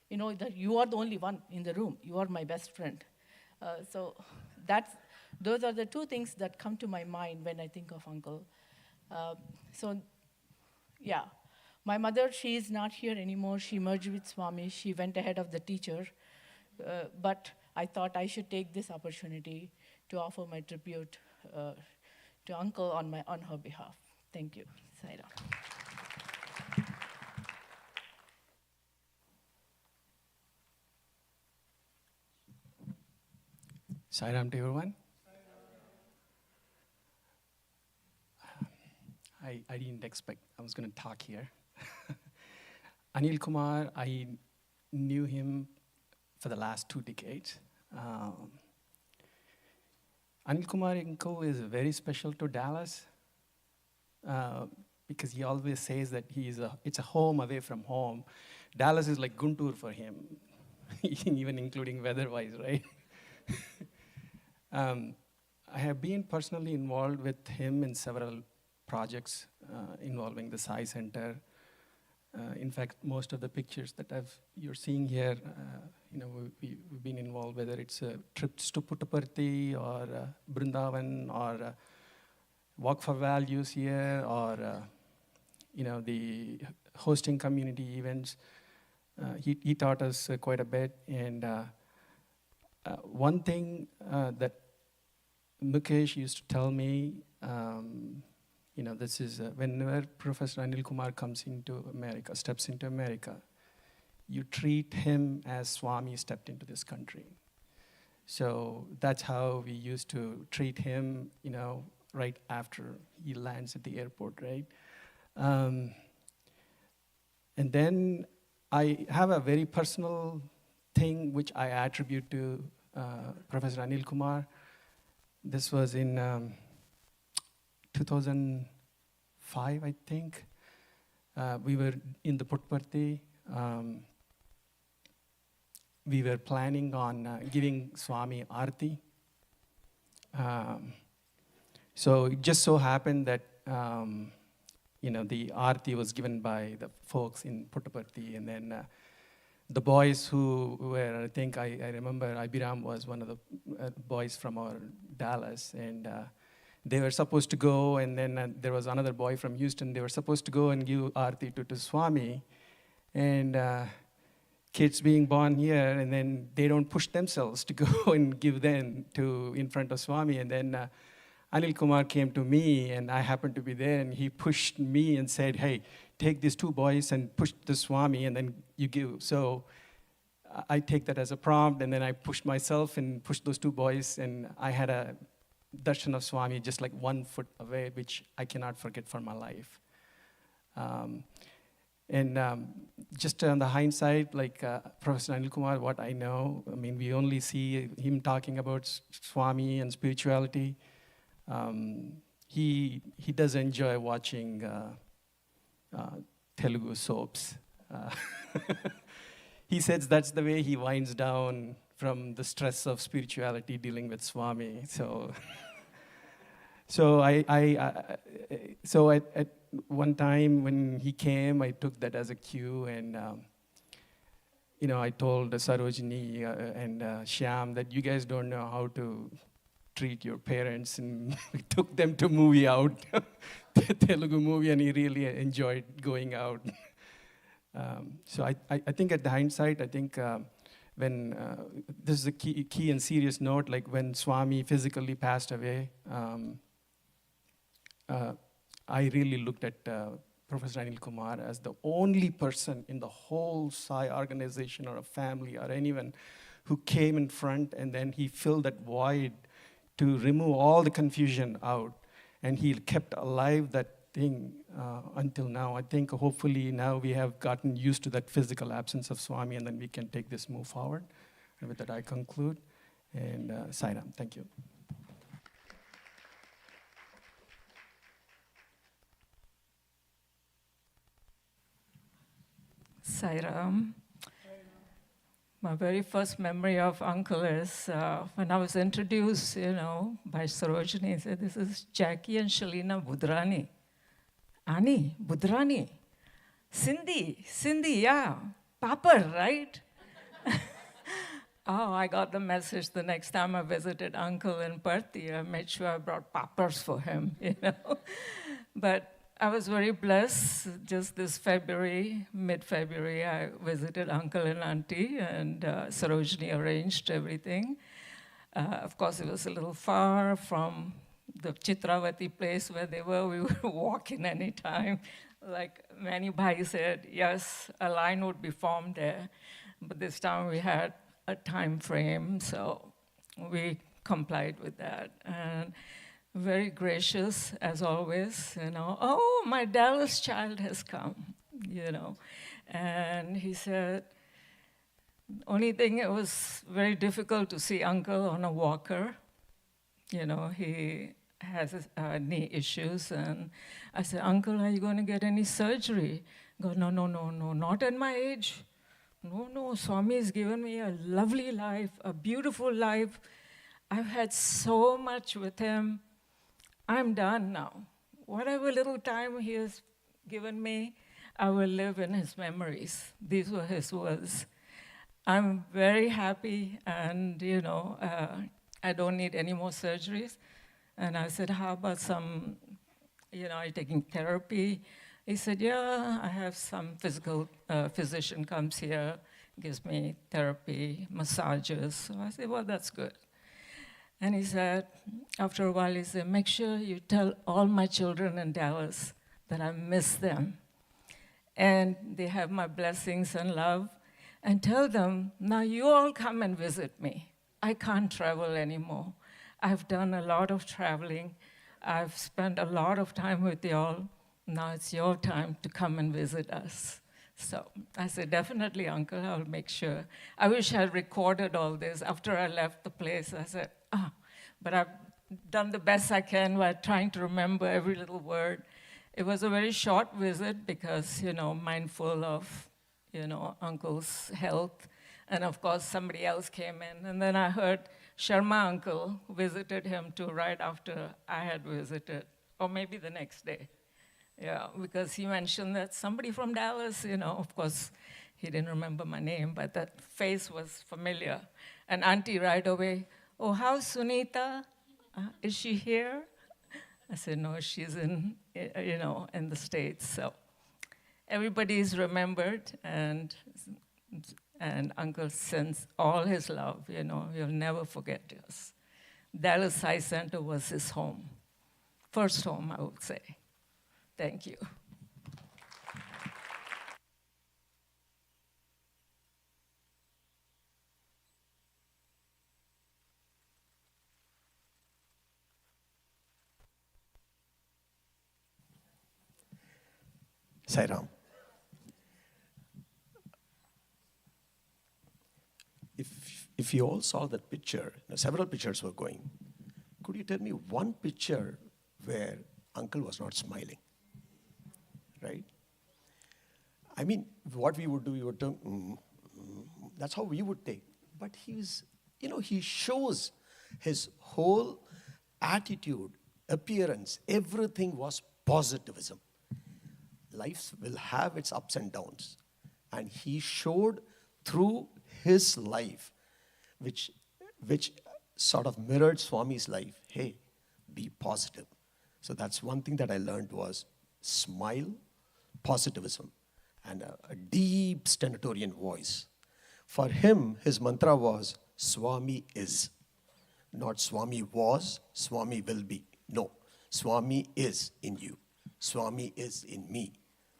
that you are the only one in the room. You are my best friend. So those are the two things that come to my mind when I think of Uncle. So, yeah. My mother, she is not here anymore. She merged with Swami. She went ahead of the teacher. But I thought I should take this opportunity to offer my tribute to Uncle on her behalf. Thank you. Sai Ram. Sai Ram to everyone. I didn't expect I was going to talk here. Anil Kumar, I knew him for the last 2 decades. Anil Kumar uncle is very special to Dallas because he always says that it's a home away from home. Dallas is like Guntur for him, even including weather-wise, right? I have been personally involved with him in several projects involving the Sai Center. In fact, most of the pictures that you're seeing here, we've been involved, whether it's trips to Puttaparthi or Brindavan or Walk for Values here or the hosting community events. He taught us quite a bit. And one thing that Mukesh used to tell me, this is whenever Professor Anil Kumar steps into America, you treat him as Swami stepped into this country. So that's how we used to treat him, right after he lands at the airport, right? Um, and then I have a very personal thing which I attribute to Professor Anil Kumar. This was in 2005, I think. We were in the Puttaparthi. We were planning on giving Swami Arti. So it just so happened that the Arti was given by the folks in Puttaparthi, and then the boys who were, I think I remember Abiram was one of the boys from our Dallas, and they were supposed to go, and then there was another boy from Houston. They were supposed to go and give Arti to Swami, and kids being born here, and then they don't push themselves to go and give them in front of Swami, and then Anil Kumar came to me, and I happened to be there, and he pushed me and said, hey, take these two boys and push the Swami, and then you give. So I take that as a prompt, and then I pushed myself and pushed those two boys, and I had a darshan of Swami just like 1 foot away, which I cannot forget for my life. Just on the hindsight, like Professor Anil Kumar, what I know, I mean, we only see him talking about Swami and spirituality. He does enjoy watching Telugu soaps. He says that's the way he winds down from the stress of spirituality dealing with Swami. So at one time when he came, I took that as a cue, and I told Sarojini and Shyam that you guys don't know how to treat your parents, and we took them to movie out, the Telugu movie, and he really enjoyed going out. So I think at the hindsight, I think when, this is a key and serious note, like when Swami physically passed away, I really looked at Professor Anil Kumar as the only person in the whole Sai organization or a family or anyone who came in front, and then he filled that void to remove all the confusion out. And he kept alive that thing until now. I think hopefully now we have gotten used to that physical absence of Swami, and then we can take this move forward. And with that, I conclude. And Sairam, thank you. Sairam. My very first memory of Uncle is when I was introduced, by Sarojini. He said, this is Jackie and Shalina Budrani. Ani, Budrani. Cindy, yeah. Papa, right? Oh, I got the message the next time I visited Uncle in Parthi. I made sure I brought papas for him, But I was very blessed. Just this February, mid-February, I visited Uncle and Auntie, and Sarojini arranged everything. Of course, it was a little far from the Chitravati place where they were. We were walking anytime. Like Mani Bhai said, yes, a line would be formed there. But this time we had a time frame, so we complied with that. And very gracious, as always, oh, my Dallas child has come, And he said, only thing, it was very difficult to see Uncle on a walker. He has knee issues. And I said, Uncle, are you going to get any surgery? He goes, no, not at my age. No, Swami has given me a lovely life, a beautiful life. I've had so much with him. I'm done now. Whatever little time he has given me, I will live in his memories. These were his words. I'm very happy, and I don't need any more surgeries. And I said, how about some, are you taking therapy? He said, yeah, I have some physical physician comes here, gives me therapy, massages. So I said, well, that's good. And he said, after a while, he said, make sure you tell all my children in Dallas that I miss them. And they have my blessings and love. And tell them, now you all come and visit me. I can't travel anymore. I've done a lot of traveling. I've spent a lot of time with y'all. Now it's your time to come and visit us. So I said, definitely, uncle, I'll make sure. I wish I had recorded all this. After I left the place, I said, but I've done the best I can by trying to remember every little word. It was a very short visit because, mindful of, uncle's health. And of course, somebody else came in. And then I heard Sharma uncle visited him too right after I had visited, or maybe the next day. Yeah, because he mentioned that somebody from Dallas, of course, he didn't remember my name, but that face was familiar. And auntie right away, oh, how's Sunita? Is she here? I said, no, she's in the States. So everybody is remembered, and Uncle sends all his love, he'll never forget us. Dallas Science Center was his home. First home, I would say. Thank you. Sai Ram. If you all saw that picture, several pictures were going, could you tell me one picture where Uncle was not smiling? Right? I mean, what we would do, we would turn, that's how we would take. But he shows his whole attitude, appearance, everything was positivism. Life will have its ups and downs. And he showed through his life, which sort of mirrored Swami's life, hey, be positive. So that's one thing that I learned was smile, positivism, and a deep stentorian voice. For him, his mantra was, Swami is. Not Swami was, Swami will be. No, Swami is in you. Swami is in me.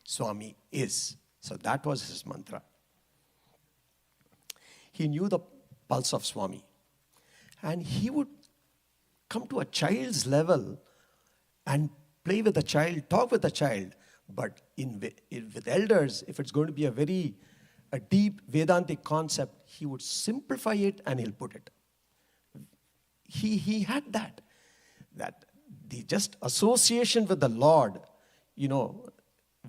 Swami is. So that was his mantra. He knew the pulse of Swami. And he would come to a child's level and play with the child, talk with the child. But with elders, if it's going to be a deep Vedantic concept, he would simplify it and he'll put it. He had that the just association with the Lord, will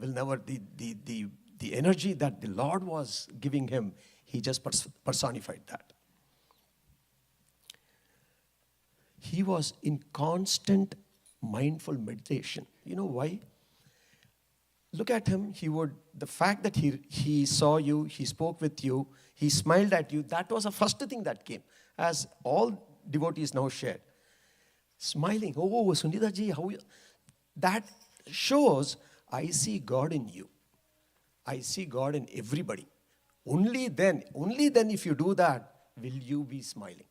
never, the energy that the Lord was giving him, he just personified that. He was in constant mindful meditation. You know why? Look at him, the fact that he saw you, he spoke with you, he smiled at you, that was the first thing that came, as all devotees now shared. Smiling, oh, Sunita ji, how you? That shows, I see God in you. I see God in everybody. Only then if you do that, will you be smiling.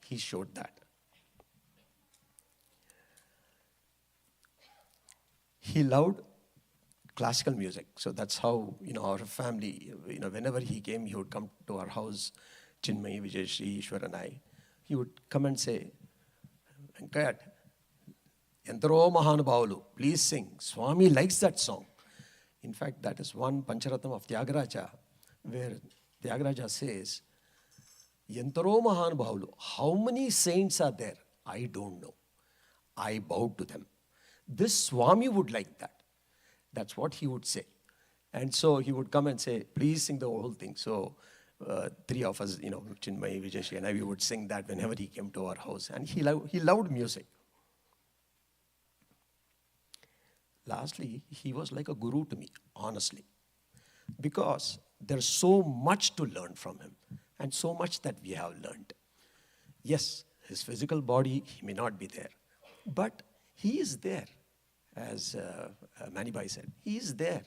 He showed that. He loved classical music. So that's how, our family, whenever he came, he would come to our house, Chinmay, Vijay, Shri, Ishwar and I. He would come and say, Venkat, Yantaro Mahanubhavulu, please sing. Swami likes that song. In fact, that is one Pancharatnam of Tyagaraja, where Tyagaraja says, Yantaro Mahanubhavulu, how many saints are there? I don't know. I bowed to them. This Swami would like that. That's what he would say. And so he would come and say, please sing the whole thing. So three of us, Chinmay, Vijay, and I, we would sing that whenever he came to our house. And he loved music. Lastly, he was like a guru to me, honestly. Because there's so much to learn from him. And so much that we have learned. Yes, his physical body, he may not be there. But he is there, as Manibai said. He is there.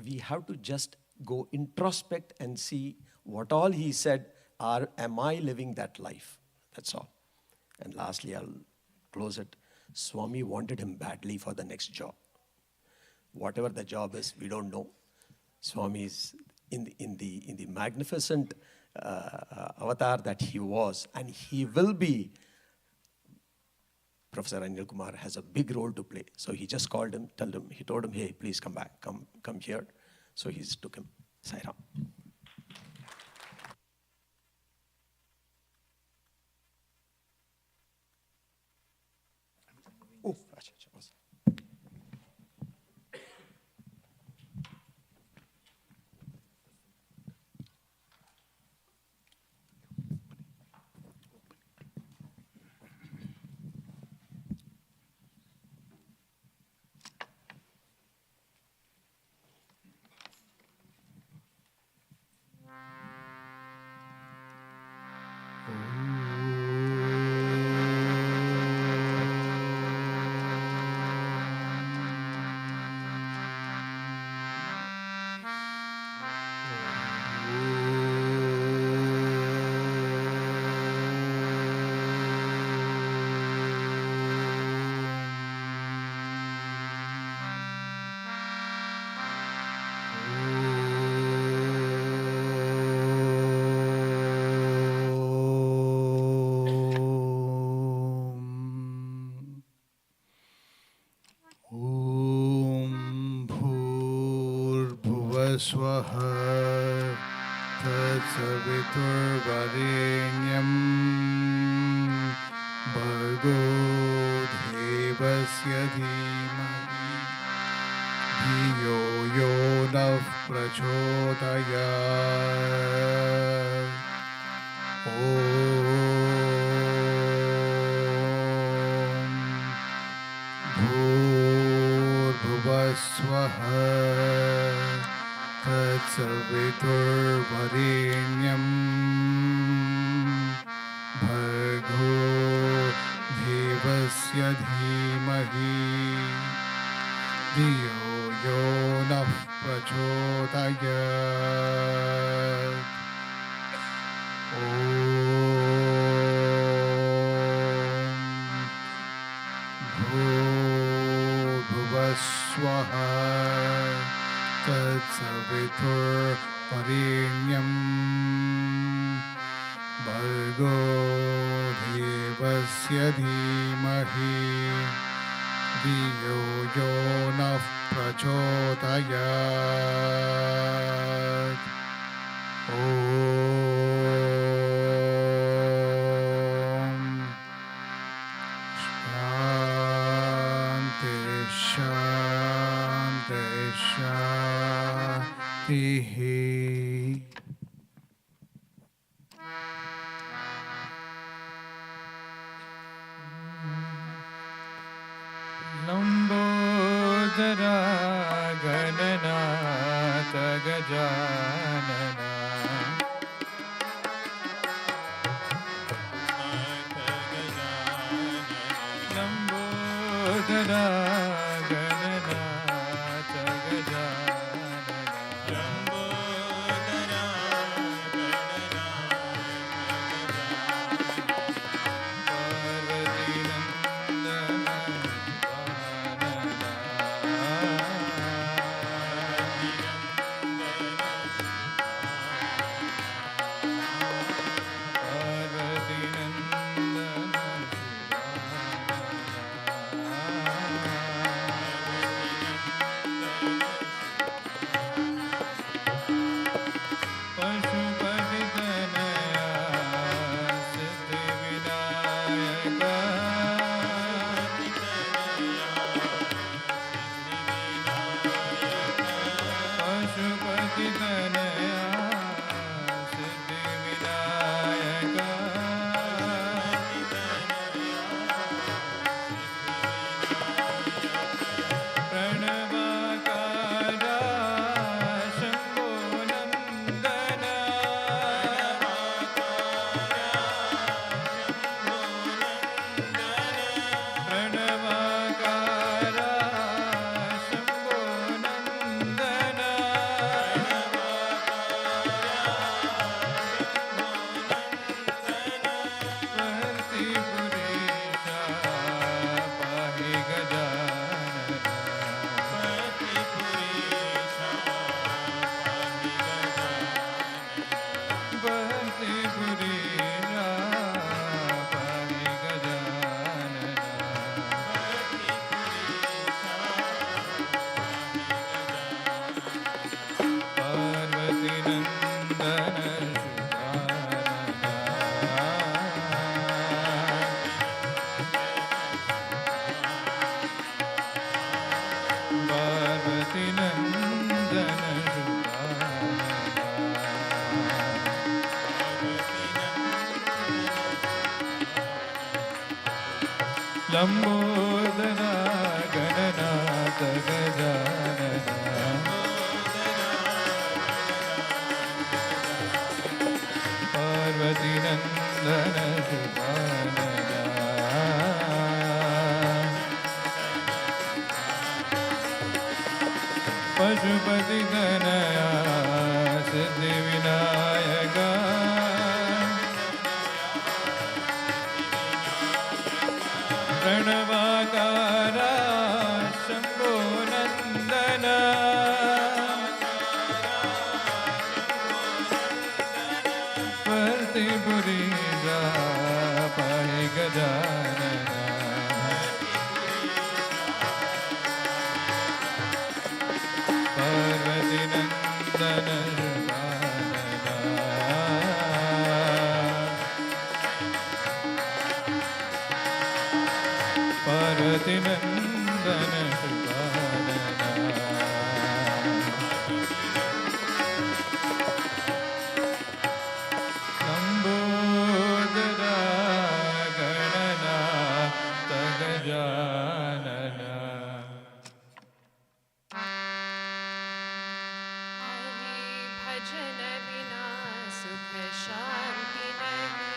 We have to just go introspect and see what all he said am I living that life? That's all. And lastly, I'll close it. Swami wanted him badly for the next job. Whatever the job is, we don't know. Swami is in the magnificent avatar that he was, and he will be Professor Anil Kumar has a big role to play. So he just called him, he told him, hey, please come back, come here. So he took him. Sai Ram. Oh, acha, acha, bas. स्वः तत्सवितुर्वरेण्यं भर्गो देवस्य धीमहि धियो यो नः प्रचोदयात् ॐ भूर्भुवस्वः तत्सवितुर्वरेण्यं भर्गो देवस्य धीमहि धियो यो नः प्रचोदयात् ॐ भूर्भुवस्वः तत्सवितुर्वरेण्यं भर्गो देवस्य धीमहि धियो यो नः प्रचोदयात् ॐ शान्ति शान्ति शान्तिः लम्बोदरा गणनाथ गजानना लम्बोदरा गणनाथ गजानना लंबोदरा गणनाथ गजानना पार्वती नंदन शिवानना पशुपति गणया सिद्धि विनायका प्रणवाकारा शंभो नंदना प्रतिपुरीजा पाहि गजानना पार्वती नंदन पार्वती नंदन लंबोदरा गणनाथ गजानना भजन बिना सुख शांति नहीं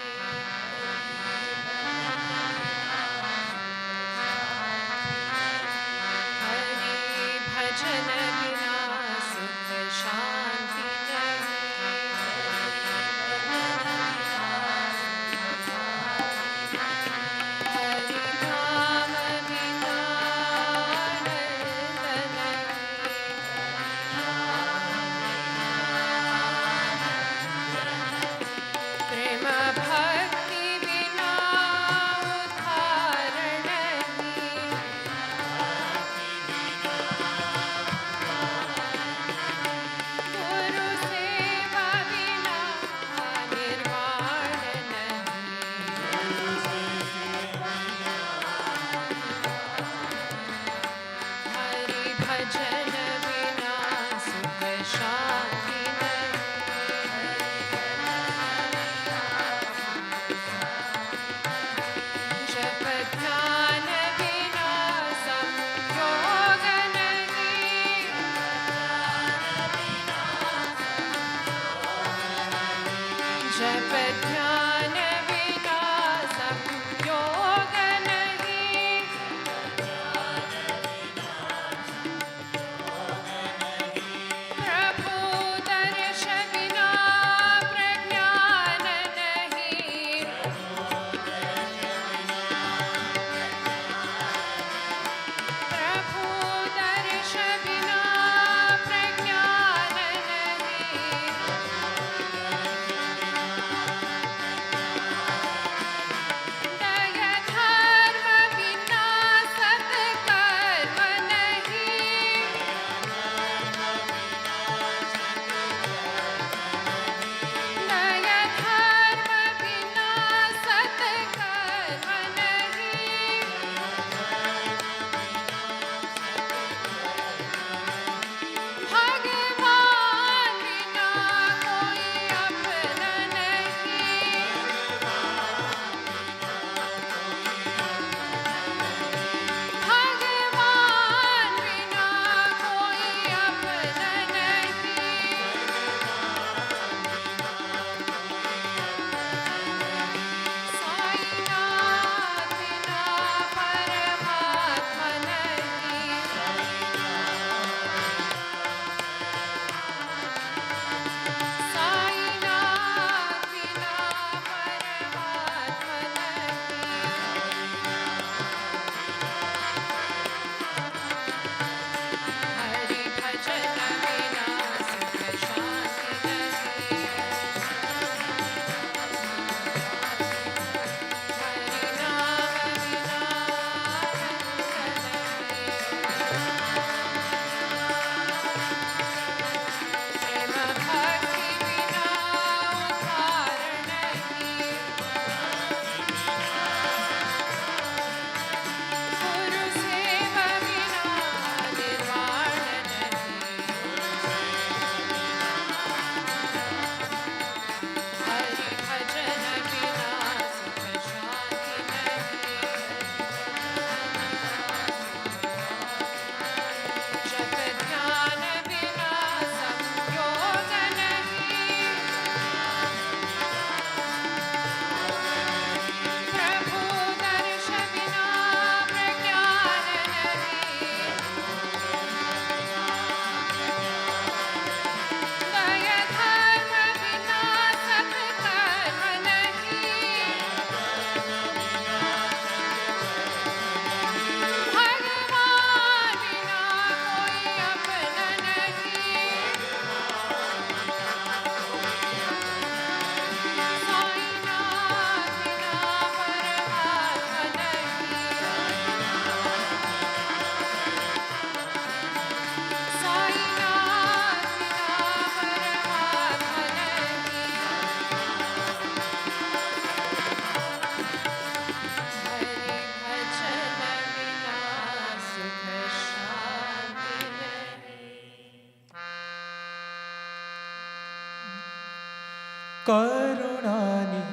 करुणानिकेतना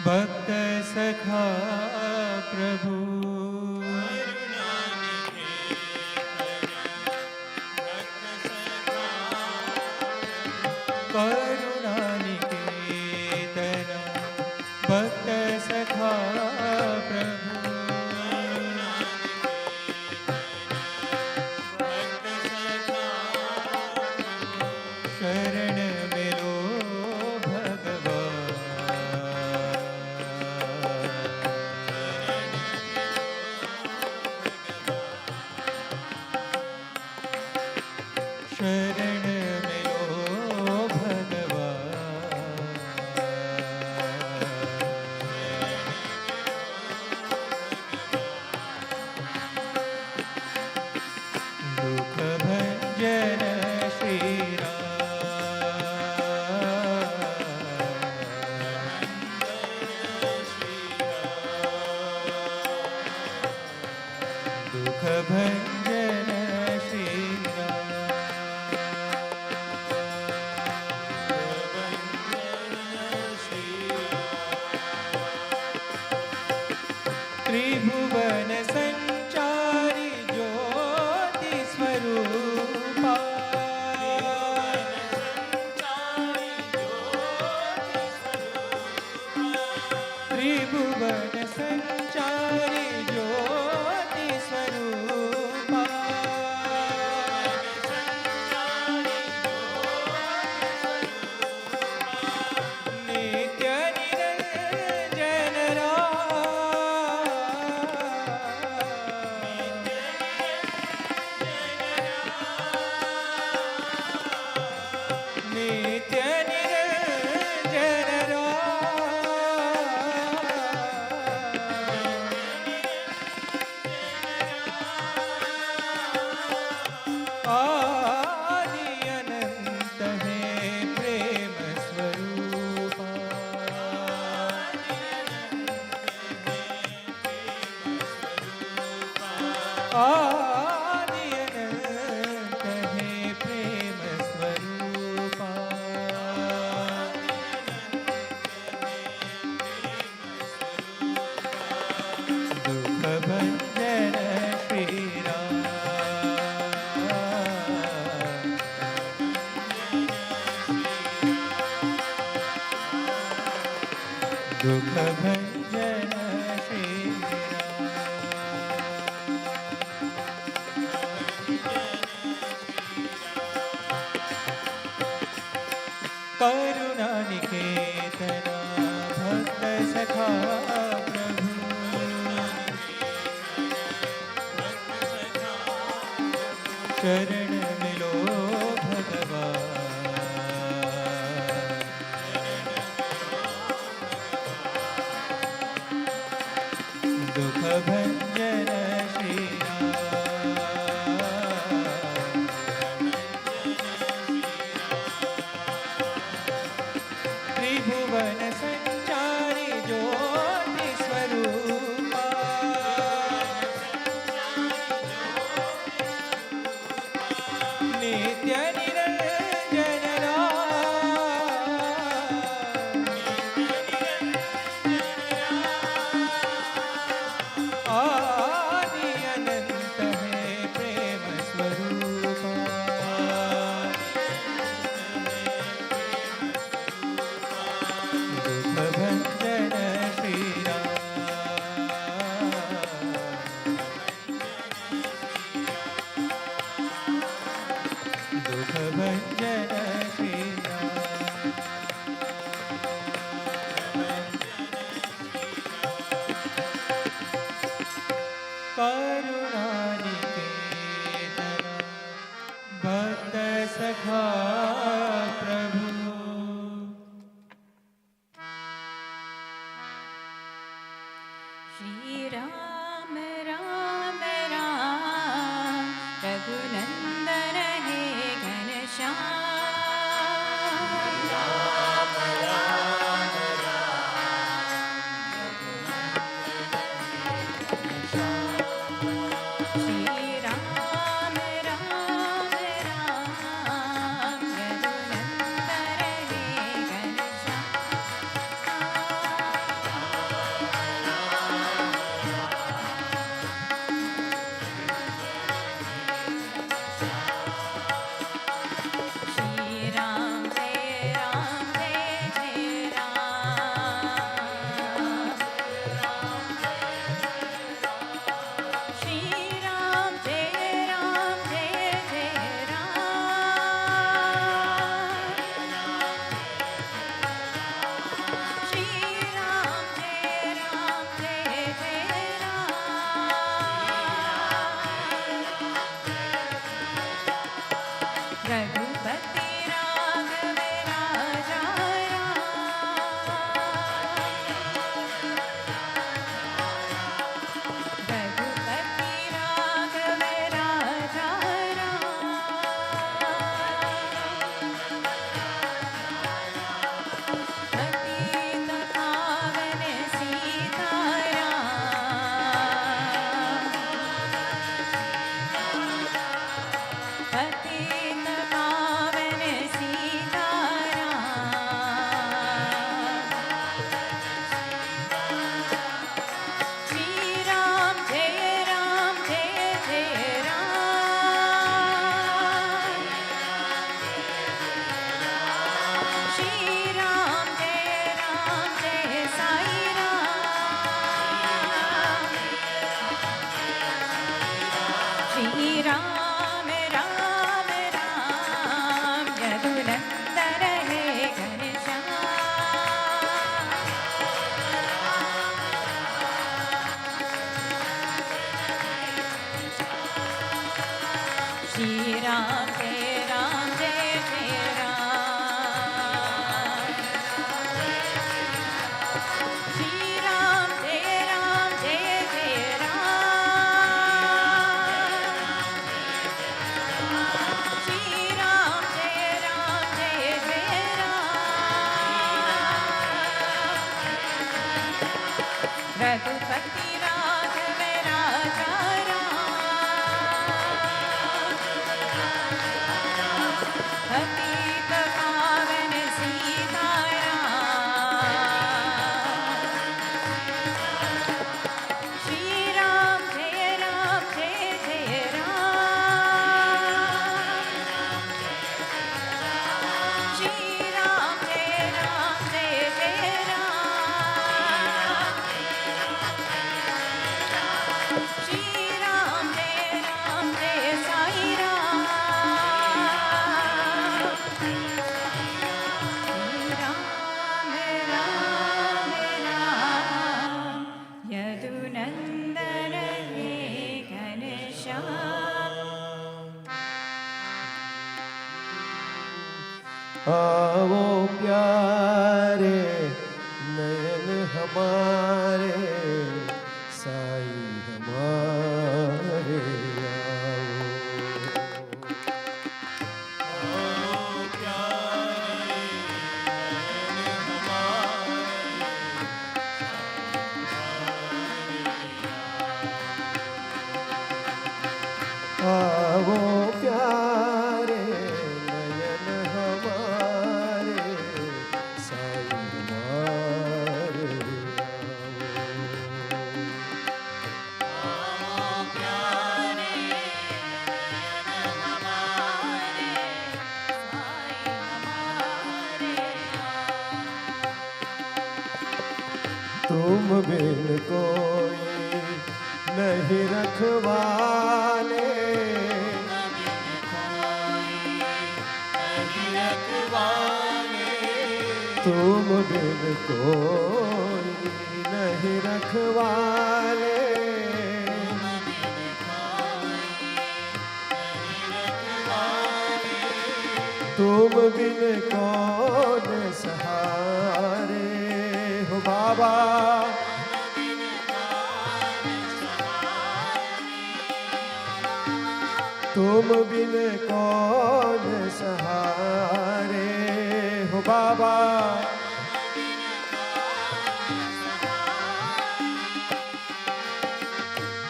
भक्त सखा प्रभु करुणानिकेतना भक्त सखा प्रभु शरण मिलो शरण मिलो दुख भंजन श्री दुख भंजन श्री त्रिभुवन संचारी ज्योति स्वरूपा त्रिभुवन संचारी ज्योति स्वरूपा नित्य निरंजन नित्य निरंजन आदि अनंत है प्रेम स्वरूपा आदि अनंत है प्रेम स्वरूपा दुख भंजन श्री राम दुख भंजन श्री करुणानिकेतना भक्त सखा प्रभु चरण मिलो भगवान दुख भंजन श्री त्रिभुवन संचारी ज्योति स्वरूपा नित्य निरंजन आदि अनंत है प्रेम स्वरूपा दुख भंजन श्री दुख भंजन श्री करुणानिकेतना भक्त सखा प्रभु श्री राम राम राम रघुनंदन हे घनश्याम राम राम श्री राम राम राम रघुनंदन रघुपति राघव राजा राम पतित पावन सीताराम श्री राम जय जय राम श्री राम जय जय राम श्री राम जय साई राम श्री राम राम राम यदुनंदन हे घनश्याम आओ प्यारे नयन हमारे साई हमारे आओ प्यारे नयन हमारे साई हमारे तुम बिन कोई नहीं रखवाले तुम बिन कोई नहीं रखवाले तुम बिन कौन सहारे हो बाबा तुम बिन कौन सहारे हो बाबा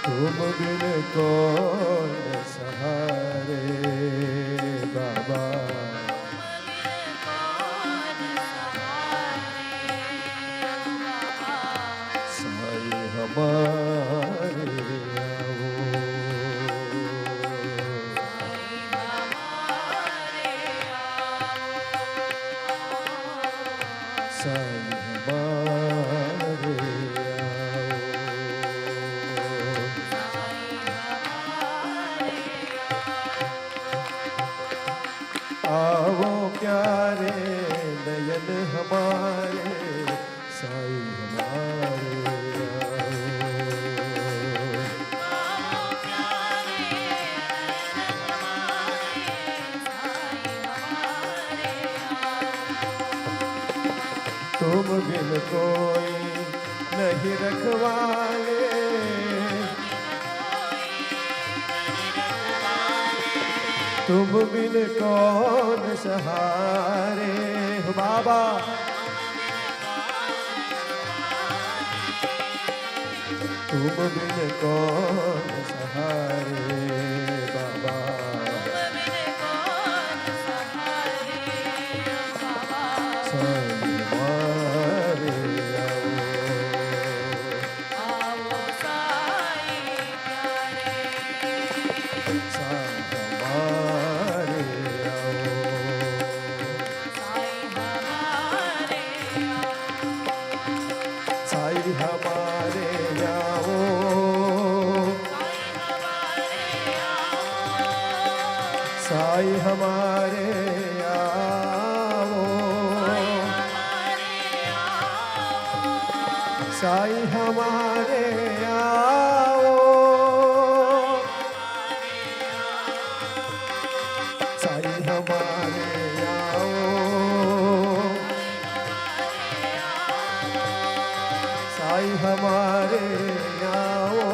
तुम बिन कौन सहारे बाबा साई हमारे साई हमारे आओ प्यारे नयन हमारे साई हमारे तुम बिन कोई नहीं रखवाले तुम बिन कौन सहारे हो बाबा तुम बिन कौन सहारे बाबा साई हमारे साई हमारे आओ साई हमारे आओ साई हमारे आओ साई हमारे आओ,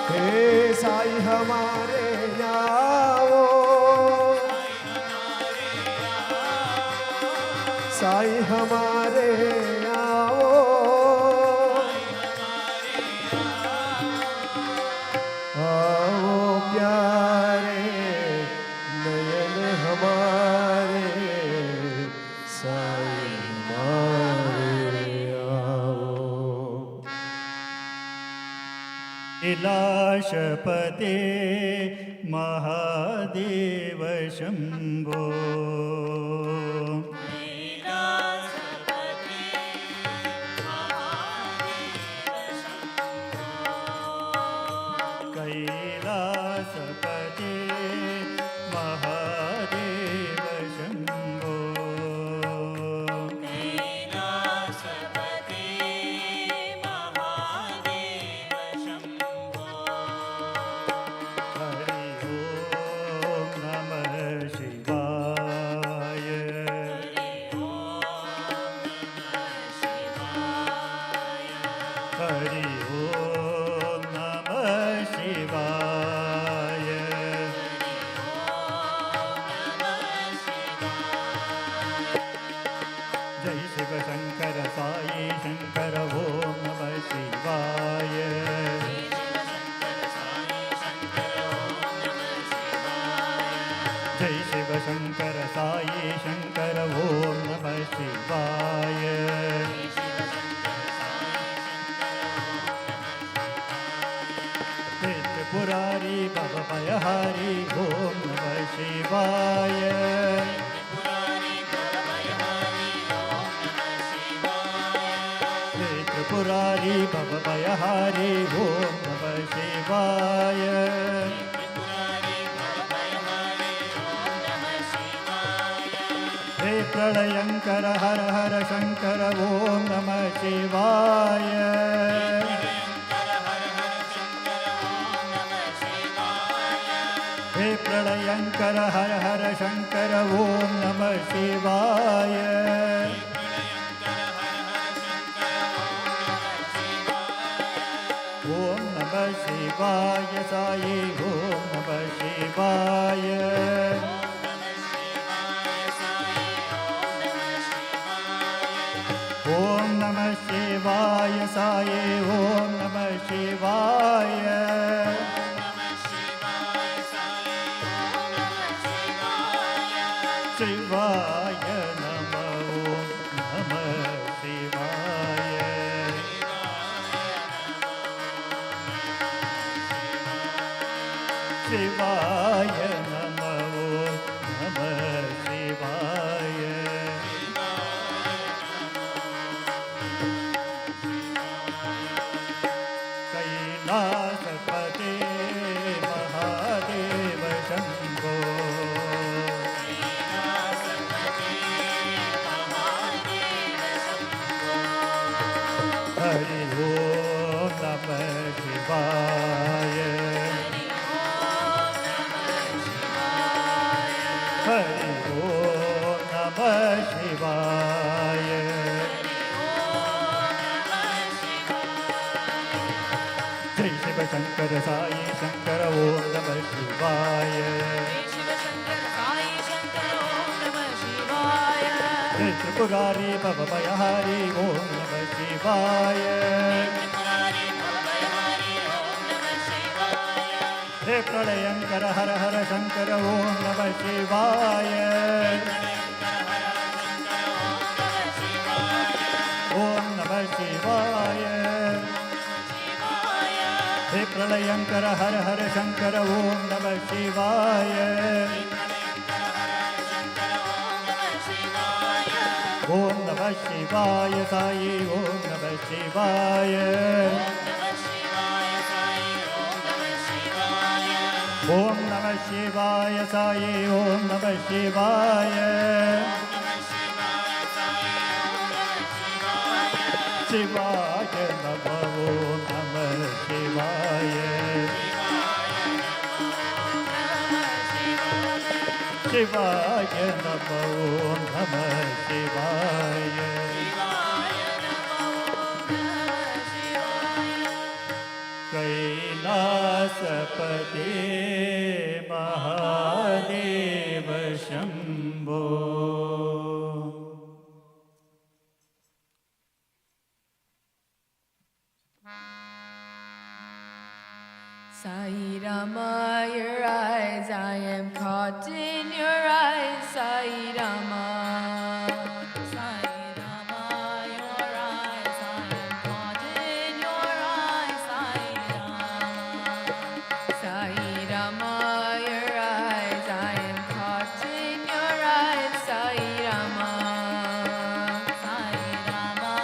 हे साई हमारे आओ, साई हमारे आओ, आओ प्यारे नयन हमारे, साई हमारे आओ। कैलाशपते महादेव शम्भो, कैलासपते महादेव शम्भो, कैलासपते महादेव शम्भो। हरि ओम नमः शिवाय, हरि ओम नमः शिवाय, जय शिव शंकर साई शंकर ओम नमः शिवाय, जय शिव शंकर साई शंकर ओम नमः शिवाय, हे त्रिपुरारी भव भयहारी ओम नमः शिवाय, हे त्रिपुरारी भव भयहारी ओम नमः शिवाय, हे प्रलयंकर हर हर शंकर ओम नमः शिवाय, हे प्रलयंकर हर हर शंकर ओम नमः शिवाय, ओम नमः शिवाय साई ओम नमः शिवाय, ओम नमः शिवाय साई ओम नमः शिवाय, शिवाय नमः ओम नमः शिवाय, शिवाय नमः ओम नमः शिवाय, कैलासपते महादेव शंभो, हरि ओम नमः शिवाय, हरि ओम नमः शिवाय, जय शिव शंकर साई शंकर ओम नमः शिवाय, जय त्रिपुरारी भव भयहारी ओम नमः शिवाय, हे प्रलयंकर हर हर शंकर ओम नमः शिवाय, ओम नमः शिवाय, हे प्रलयंकर हर हर शंकर ओम नमः शिवाय, ओम नमः शिवाय साई ओम नमः शिवाय, ओम नमः शिवाय साई ओम नमः शिवाय, शिवाय नमः ओम नमः शिवाय, शिवाय नमः ओम नमः शिवाय। Sai Rama, your eyes, I am caught in your eyes, Sai Rama. Sai Rama, your eyes, I am caught in your eyes, Sai Rama. Sai Rama, your eyes, I am caught in your eyes, Sai Rama. Sai Rama,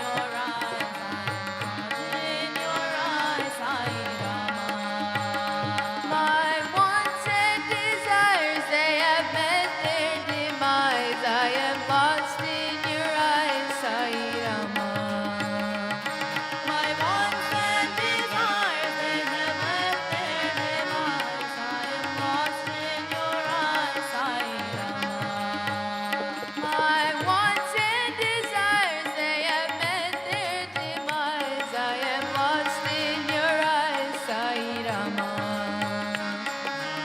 your eyes, I am caught in your eyes, Sai Rama. My wants and desires, they have met their demise. I am lost in your eyes, Sai Rama. My wants and desires, they have met their demise. I am lost in your eyes, Sai Rama. My wants and desires, they have met their demise. I am lost in your eyes, Sai Rama.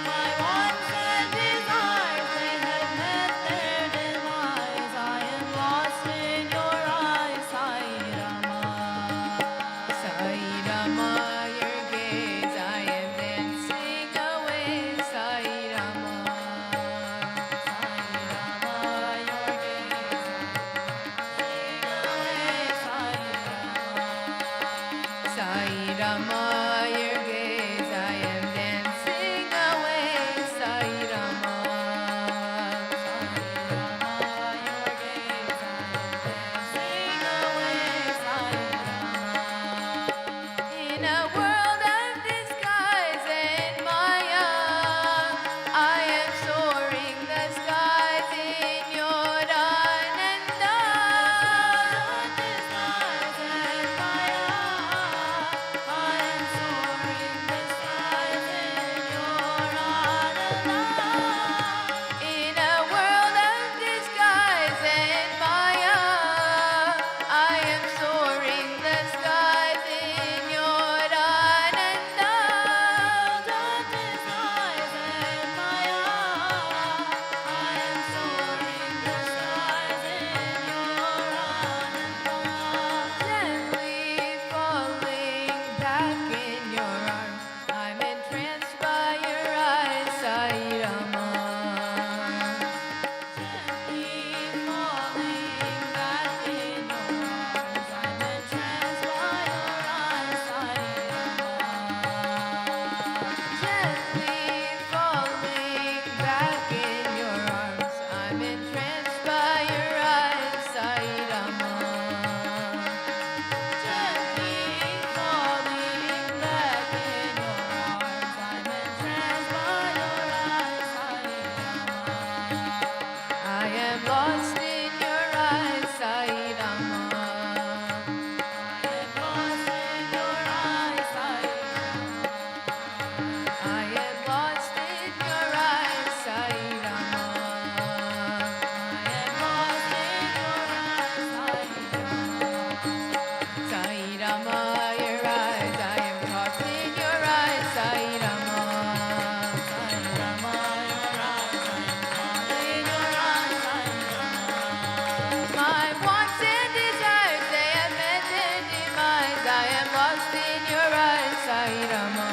My wants and desires, they have met their demise. I am lost in your eyes, Sai Rama. Sai Rama, your gaze, I am dancing away, Sai Rama. Sai Rama, your gaze, Sai Rama, your gaze, I am dancing away, Sai Rama. Sai Rama, your gaze, I am dancing away, Sai Rama. In a world of disguise and Maya, I am soaring the skies in your Ananda. Disguise and Maya, I am soaring the skies in your Ananda. In a world of disguise and Maya, I am soaring the skies in your Ananda. Disguise and Maya, I am soaring the skies in your Ananda. Gently falling back in your arms, I'm entranced by your eyes, Sai Rama. Gently falling back in your arms, I'm entranced by your eyes, Sai Rama. Gently falling back in your arms, I'm entranced by your eyes, Sai Rama. Gently falling back in your arms, I'm entranced by your eyes, Sai Rama. I am lost in your eyes, Sai Rama. I am lost in your eyes, Sai Rama. I am lost in your eyes, Sai Rama. I am lost in your eyes, Sai Rama. Sai Rama, your eyes, I am caught in your eyes, Sai Rama. Sai Rama, your eyes, I am caught in your eyes, Sai Rama. My wants and desires, they have met their demise. I am lost in your eyes, Sai Rama.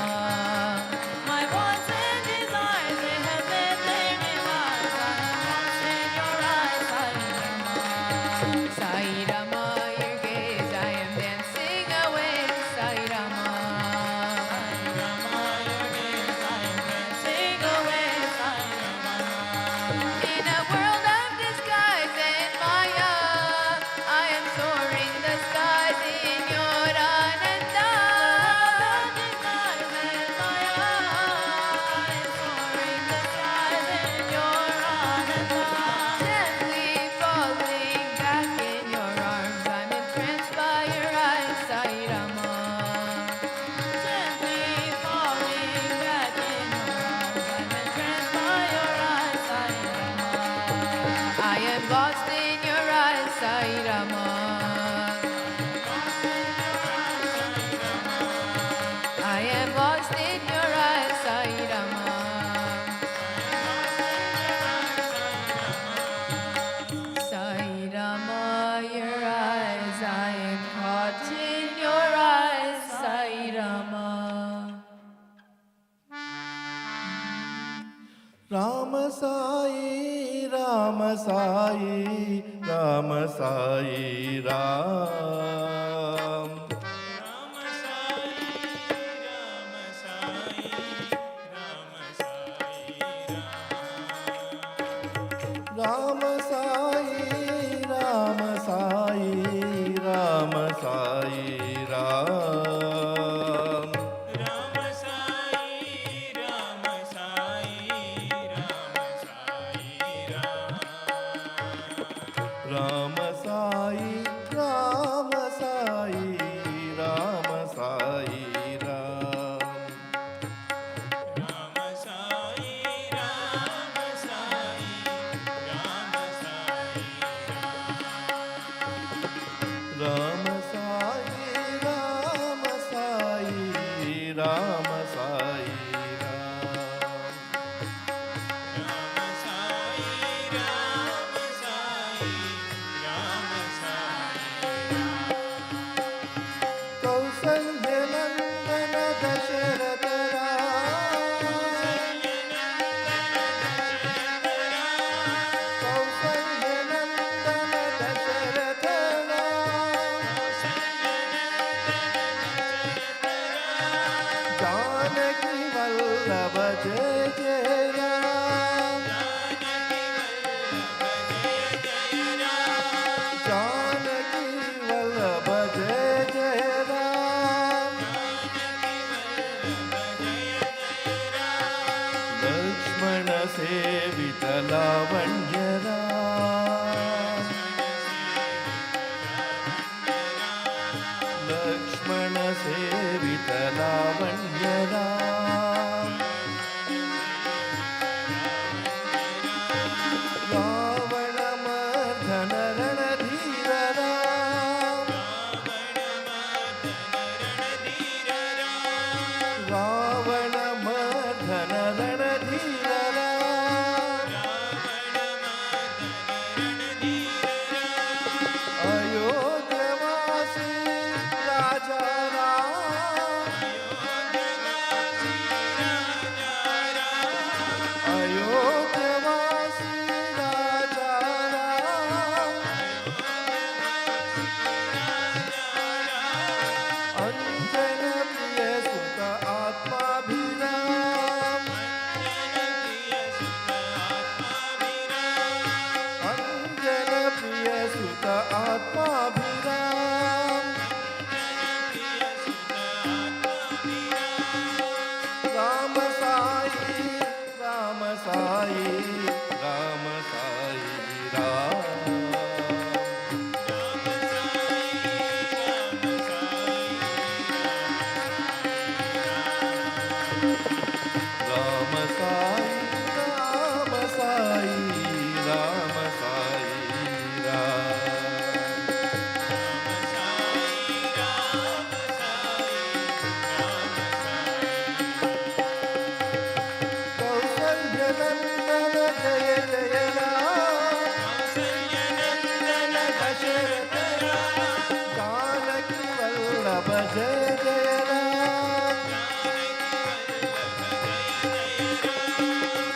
My wants and desires, they have met their demise. I am lost in your eyes, Sai Rama. Sai Rama, your gaze, I am dancing away, Sai Rama. Sai Rama, your gaze, I am dancing away, Sai Rama. In a world of disguise and Maya, I am soaring the skies in your Ananda. Disguise and Maya, I am soaring the skies in your Ananda. Gently falling back in your arms, I'm entranced by your eyes, Sai Rama. Gently falling back in your arms, I'm entranced by your eyes, Sai Rama. I am lost in your eyes, Sai Rama. I am lost in your eyes, Sai Rama. Sai Rama, your eyes, I am caught in your eyes, Sai Rama. Sai, Rama Sai, Ram. Rama Sai, Rama Sai, Rama Sai, Ram. Rama Sai, Rama Sai, Rama Sai, Ram. Rama Sai, Rama Sai, Rama Sai, Ram. Kausalya Nandana Dasharatha Kausalya Nandana Dasharatha Janaki Vallabha Jai Jai Ram Janaki Vallabha Jai Jai Ram Lakshmana Sevita Lavanya Ram Lakshmana Sevita Lavanya Ram Ravana Mardhana Ranadhira Ram Ravana Mardhana Ranadhira Ram Ayodhya Vasi Raja Ram Ayodhya Vasi Raja Ram Anjana Priya Sukha Atma Bhiram Anjana Priya Sukha Atma Bhiram Rama Sai, Rama Sai, Rama Sai, Ram. Rama Sai, Rama Sai, Rama Sai, Ram. Kausalya Nandana Jaya Jaya Ram. Dasharatha Ram. Janaki Vallabha Jaya Jaya Ram.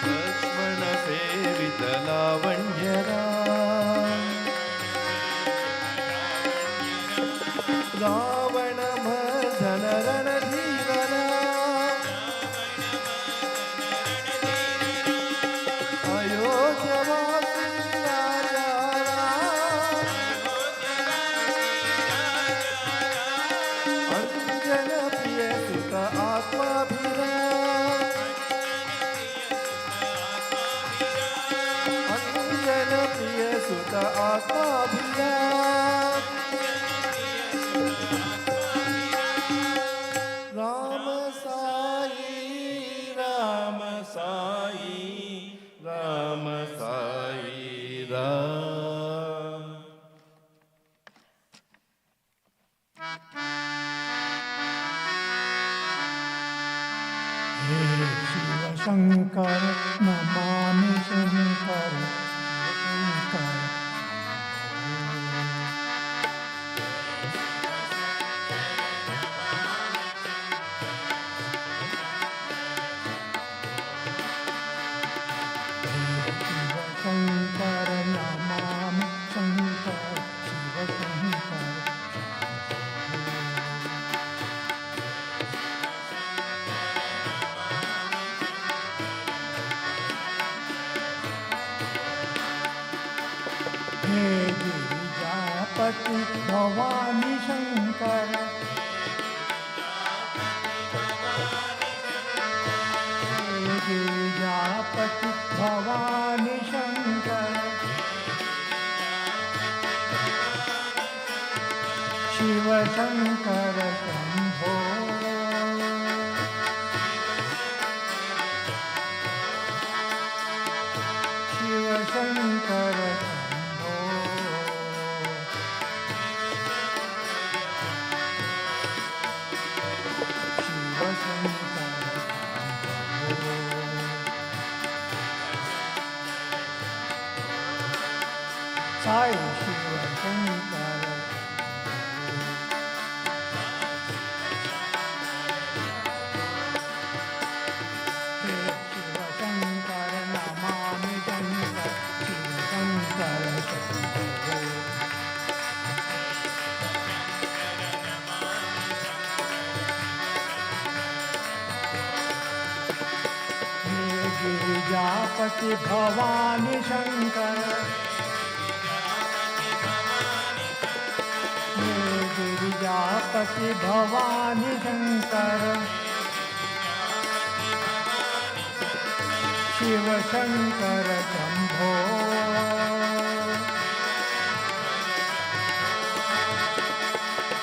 Lakshmana Sevita Lavanya Ram. Ravana Mardhana Ranadhira Ram. Ayodhya Vasi Raja Ram. Anjana Priya Sukha Atma Bhiram Anjana Priya Sukha Atma Bhiram Rama Sai, Rama Sai, Rama Sai, Ram. हे शिव शंकर नमामि शंकर शंकर हे शिव शंकर गिरिजापति भवानी शंकर गिरिजापति भवानी शंकर शिव शंकर शंभो शिव शंकर शंभो शिव शंकर साई शिव शंकर हे शिव शंकर नमामि शंकर शिव शंकर शंभो हे गिरिजापति भवानी शंकर गिरिजापति भवानी शंकर शिव शंकर शंभो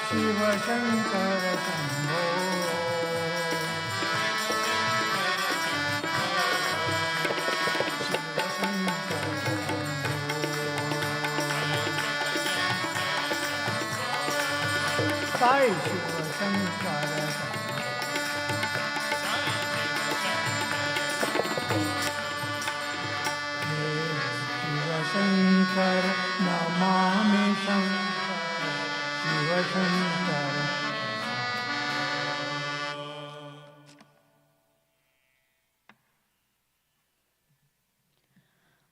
शिव शंकर शंभो शिव शंकर साई शिव शंकर हे शिव शंकर नमामि शंकर शिव शंकर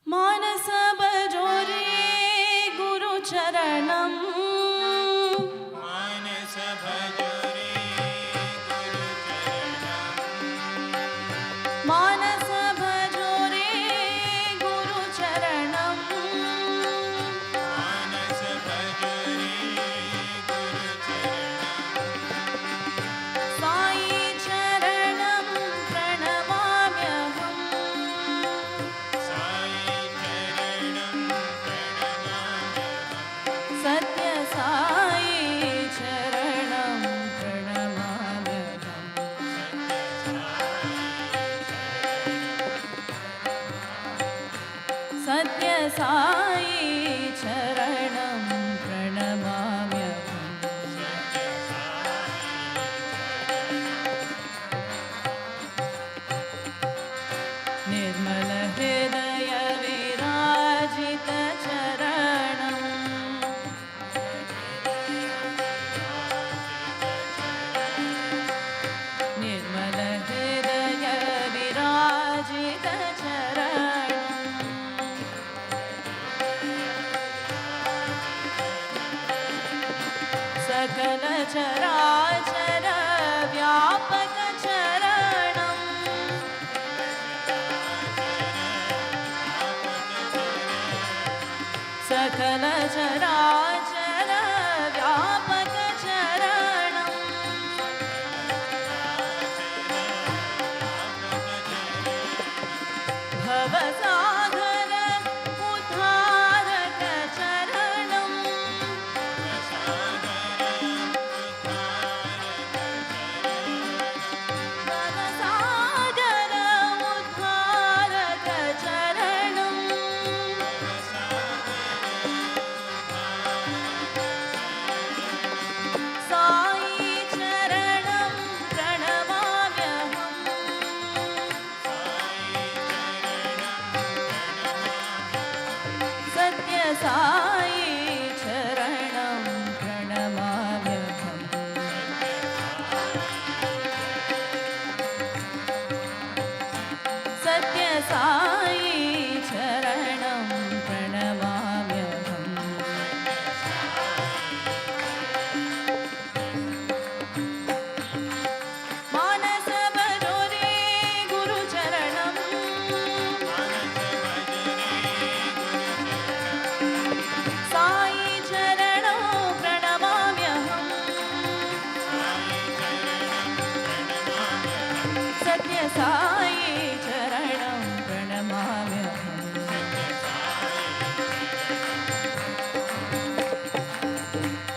मानस भजोरे गुरु चरणम मानस भजोरे गुरु चरणम साई चरणम प्रणमाम्यहम् सत्य साई चरणं प्रणमाम्यहम् सत्य साई चरणं प्रणमाम्यहम् निर्मल हृदय विराजित चरणम् निर्मल हृदय विराजित चरणम् सकल चराचर व्यापक चरणम् सकल चराचर व्यापक चरणम् भवसागर उद्धारक चरणम् भवसागर उद्धारक चरणम्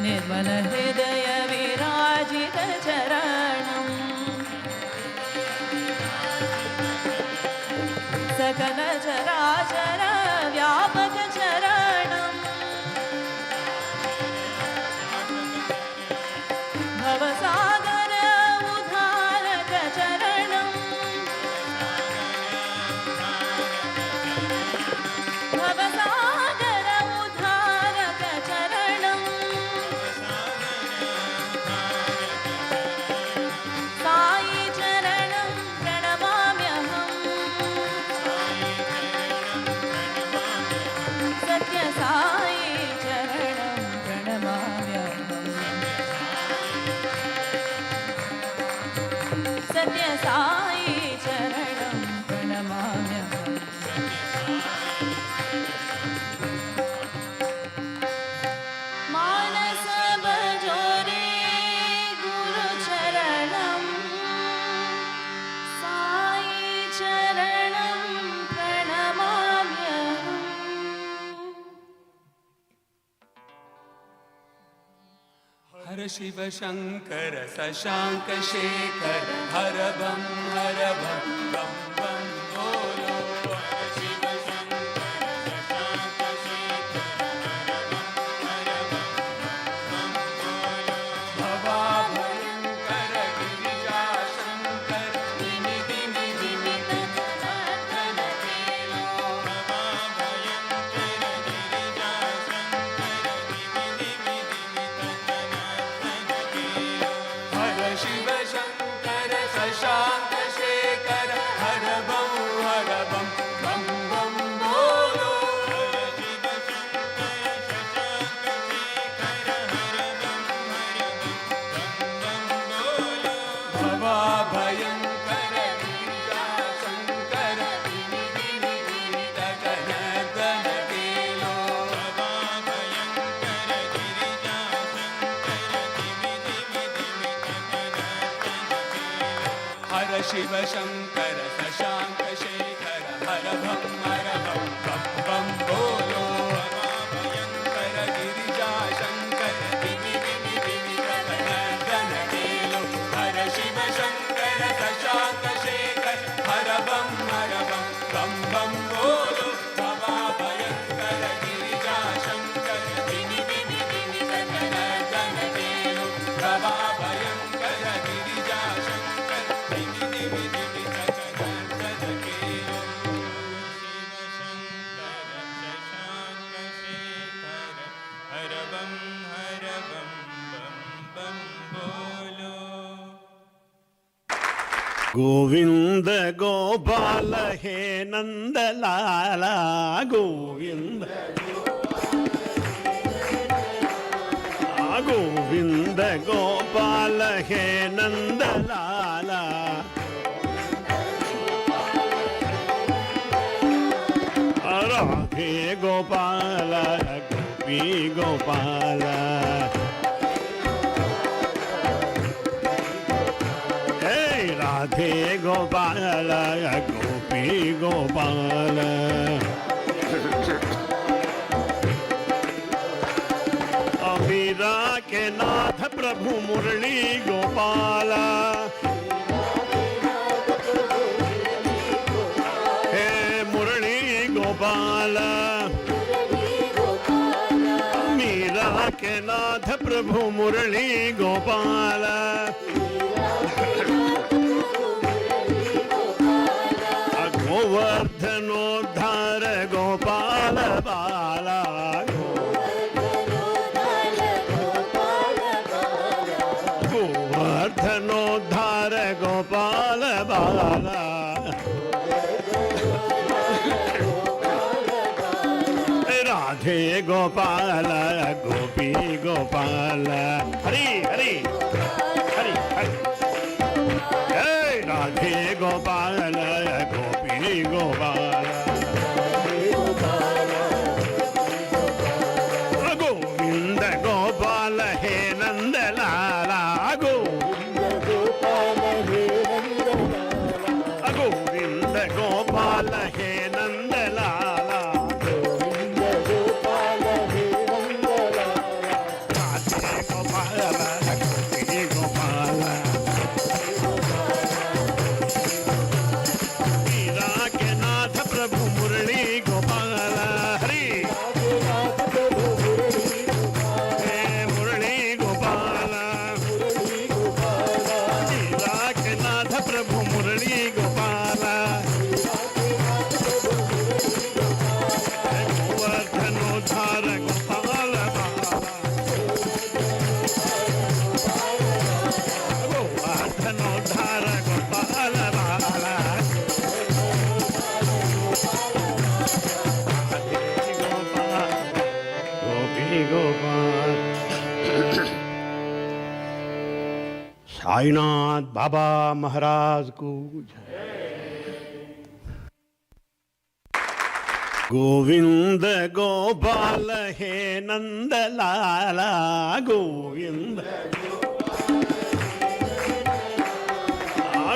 निर्मल हृदय विराजित चरणं सकल चराचर व्यापक चरणं भवसागर उद्धारक चरणं भवसागर उद्धारक चरणं साई चरणं प्रणमाम्यहम् सत्य साई चरणं प्रणमाम्यहम् सत्य साई चरणं प्रणमाम्यहम् मानस भजोरे गुरु चरणं साई चरणं प्रणमाम्यहम् हर शिव शंकर शशांक शेखर हर बम बम बम बोलो हर शिव शंकर शशांक शेखर हर बम बम बोलो भवा भयंकर गिरिजा शंकर दिमि दिमि दिमित नर्तन केलो भवा भयंकर गिरिजा शंकर दिमि दिमि दिमित हर शिव शंकर शशांक शेखर हर बम बम बम बोलो हर शिव शंकर शशांक शेखर हर बम बम बोलो भवा भयंकर गिरिजा शंकर दिमि दिमि दिमित नर्तन केलो भवा भयंकर गिरिजा शंकर दिमि दिमि दिमित हर शिव शंकर शशांक शेखर हर बम बम बोलो भवा भयंकर गिरिजा शंकर दिमि दिमि दिमित नर्तन केलो हर शिव शंकर शशांक शेखर हर बम बम बोलो भवा भयंकर गिरिजा शंकर दिमि दिमि दिमित नर्तन केलो भवा भयंकर गिरिजा शंकर दिमि दिमि दिमित नर्तन केलो शिव शंकर शशांक शेखर हर बम बम बोलो गोविंद गोपाल हे नंदलाला गोविंद गोविंद गोपाल हे नंदलाला राधे गोपाल गोपी गोपाल राधे गोपाल गोपी गोपाल मीरा के नाथ प्रभु मुरली गोपाल हे मुरली गोपाल मीरा के नाथ प्रभु मुरली गोपाल गोवर्धनोद्धार गोपाल बाला गोवर्धनोद्धार गोपाल बाला राधे गोपाल गोपी गोपाल हरि हरि हरि हरि राधे गोपाल गोपी गोपाल गोविंद गोपाल हे नंदलाला गोविंद गोपाल हे Nandlala Radhe Gopal. Sainath Baba Maharaj ko jai. Govinda Gopal he Nanda Lala. Govinda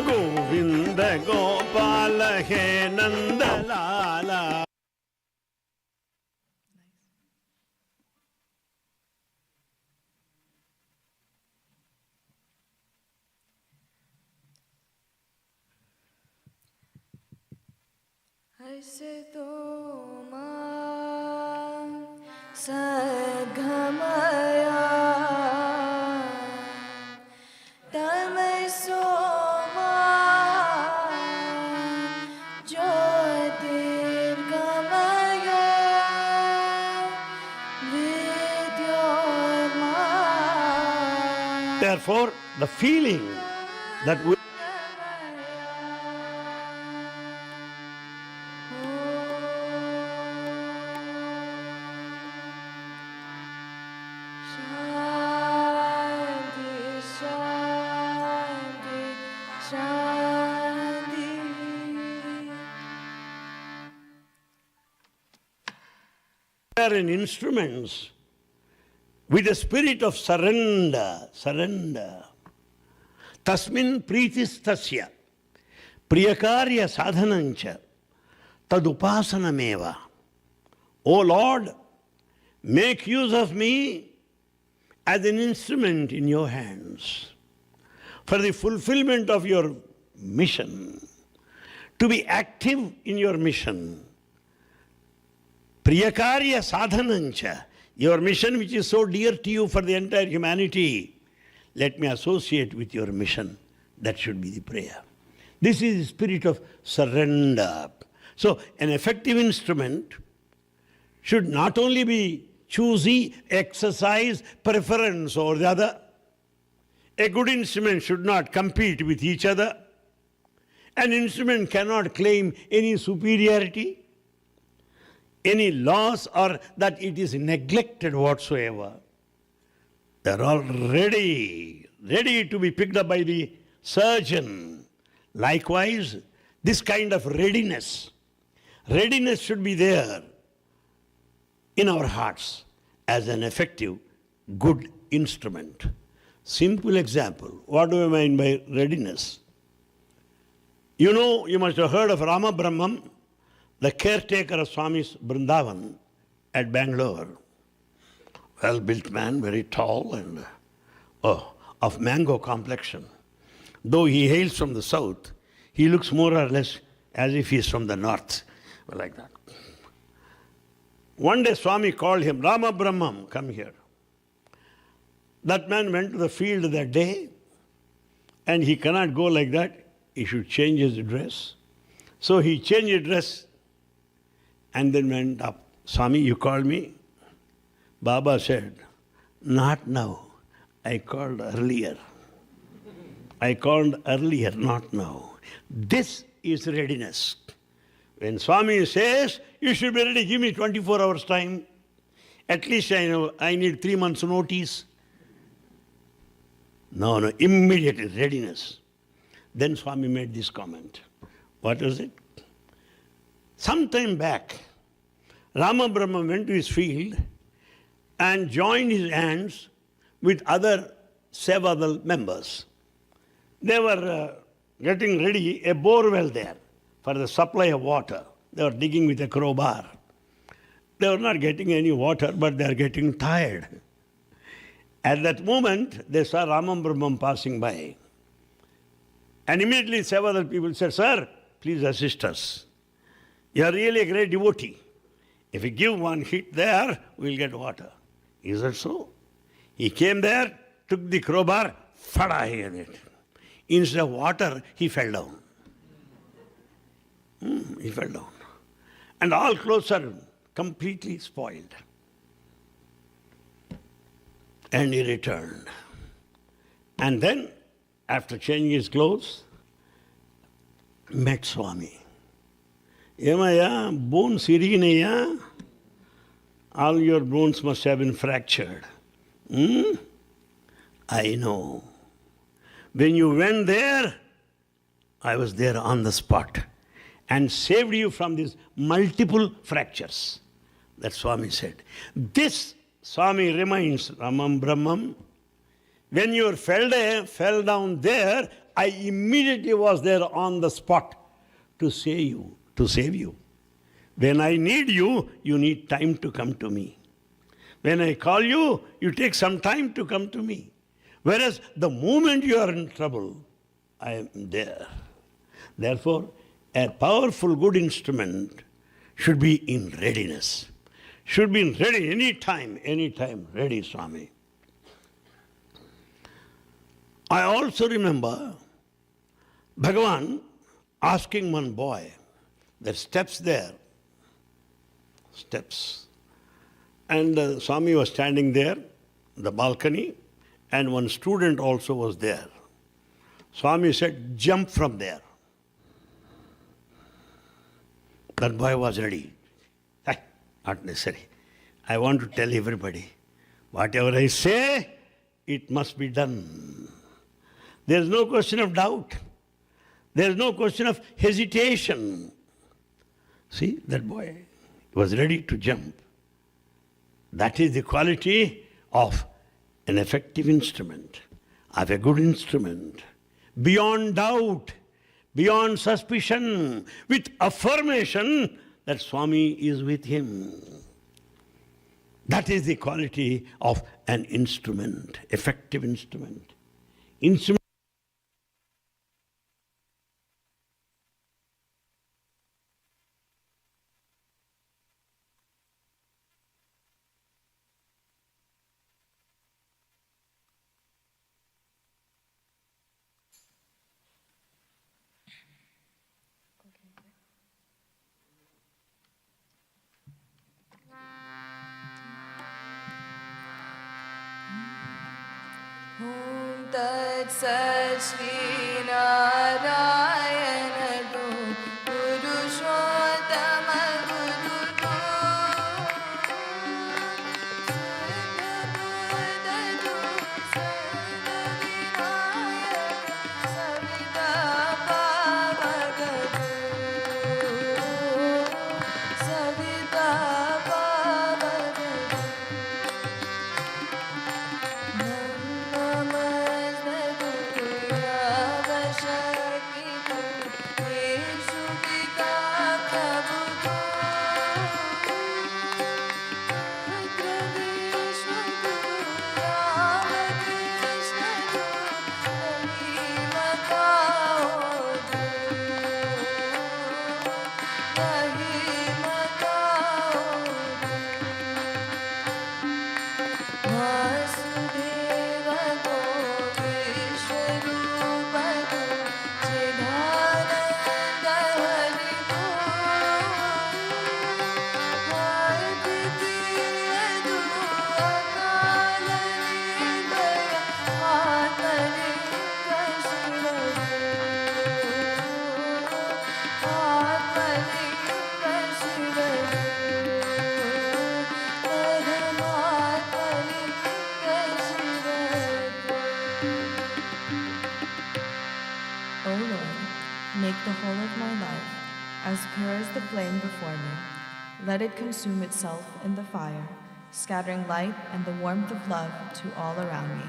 Govinda Gopal he Nanda Lala. ऐसे तो मां सद्गमया तमसो मां ज्योतिर्गमया विद्योर्मा. Therefore, the feeling that we are in instruments with a spirit of surrender, surrender. Tasmin pritistasya priyakarya sadhanancha tadupasanameva. O Lord, make use of me as an instrument in your hands for the fulfillment of your mission, to be active in your mission. Priyakarya sadhanancha, your mission which is so dear to you for the entire humanity, let me associate with your mission. That should be the prayer. This is the spirit of surrender. So, an effective instrument should not only be choosy, exercise, preference or the other. A good instrument should not compete with each other. An instrument cannot claim any superiority, any loss, or that it is neglected whatsoever. They are all ready to be picked up by the surgeon. Likewise, this kind of readiness should be there in our hearts as an effective, good instrument. Simple example. What do I mean by readiness? You know, you must have heard of Rama Brahmam, the caretaker of Swami's Vrindavan at Bangalore. Well-built man, very tall and of mango complexion. Though he hails from the south, he looks more or less as if he is from the north. Well, like that. One day Swami called him, Rama Brahmam, come here. That man went to the field that day and he cannot go like that. He should change his dress. So he changed his dress and then went up. Swami, you called me? Baba said, not now. I called earlier. I called earlier, not now. This is readiness. When Swami says, you should be ready, give me 24 hours time. At least I know I need 3 months notice. No, immediately readiness. Then Swami made this comment. What was it? Some time back, Rama Brahma went to his field and joined his hands with other Sevadal members. They were getting ready a bore well there for the supply of water. They were digging with a crowbar. They were not getting any water, but they are getting tired. At that moment, they saw Rama Brahmam passing by. And immediately several people said, Sir, please assist us. You are really a great devotee. If you give one hit there, we'll get water. Is that so? He came there, took the crowbar, fada, he had it. Instead of water, he fell down. He fell down. And all clothes are completely spoiled. And he returned. And then, after changing his clothes, met Swami. Emaya, bones iriginaya? All your bones must have been fractured. I know. When you went there, I was there on the spot and saved you from these multiple fractures. That Swami said. This Swami reminds Ramam Brahmam. When you fell down there, I immediately was there on the spot to save you. When I need you, you need time to come to me. When I call you, you take some time to come to me. Whereas the moment you are in trouble, I am there. Therefore, a powerful, good instrument should be in readiness. Should be ready anytime, ready, Swami. I also remember Bhagavan asking one boy, there are steps there, steps. And Swami was standing there, the balcony, and one student also was there. Swami said, jump from there. That boy was ready. Not necessary. I want to tell everybody, whatever I say, it must be done. There is no question of doubt. There is no question of hesitation. See, that boy was ready to jump. That is the quality of an effective instrument, of a good instrument. Beyond doubt, beyond suspicion, with affirmation that Swami is with him. That is the quality of an instrument, effective instrument. Instrument. Tat Sat Shri Narayana Purushottama Guru Savita Pavagadu Savita Pavagadu O Lord, make the whole of my life as pure as the flame before me. Let it consume itself in the fire, scattering light and the warmth of love to all around me.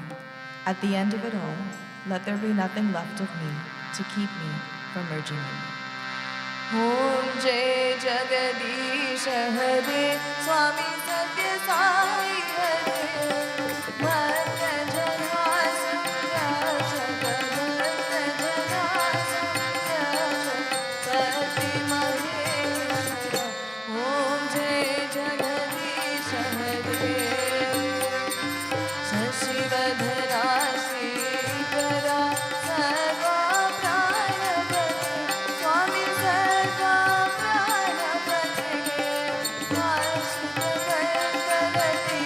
At the end of it all, let there be nothing left of me to keep me from merging in you. Om Jai Jagadish Hare Swami Satya Sai Hare Bhakta Jana Sanya Shakabhakta Jana Sanya Sati Maheshwara Om Jai Jagadish Hare Shashivadhara Srikara Sarva Pranapati Swami Sarva Pranapati Vashudha Vartarati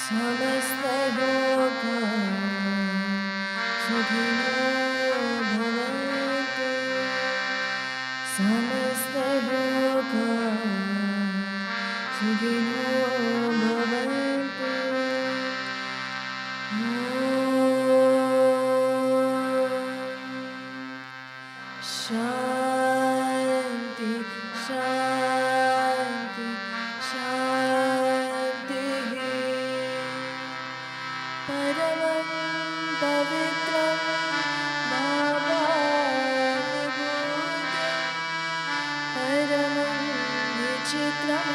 Shanti, Shanti, Shanti. Paramam Pavitram Bhava Paramam Vichitram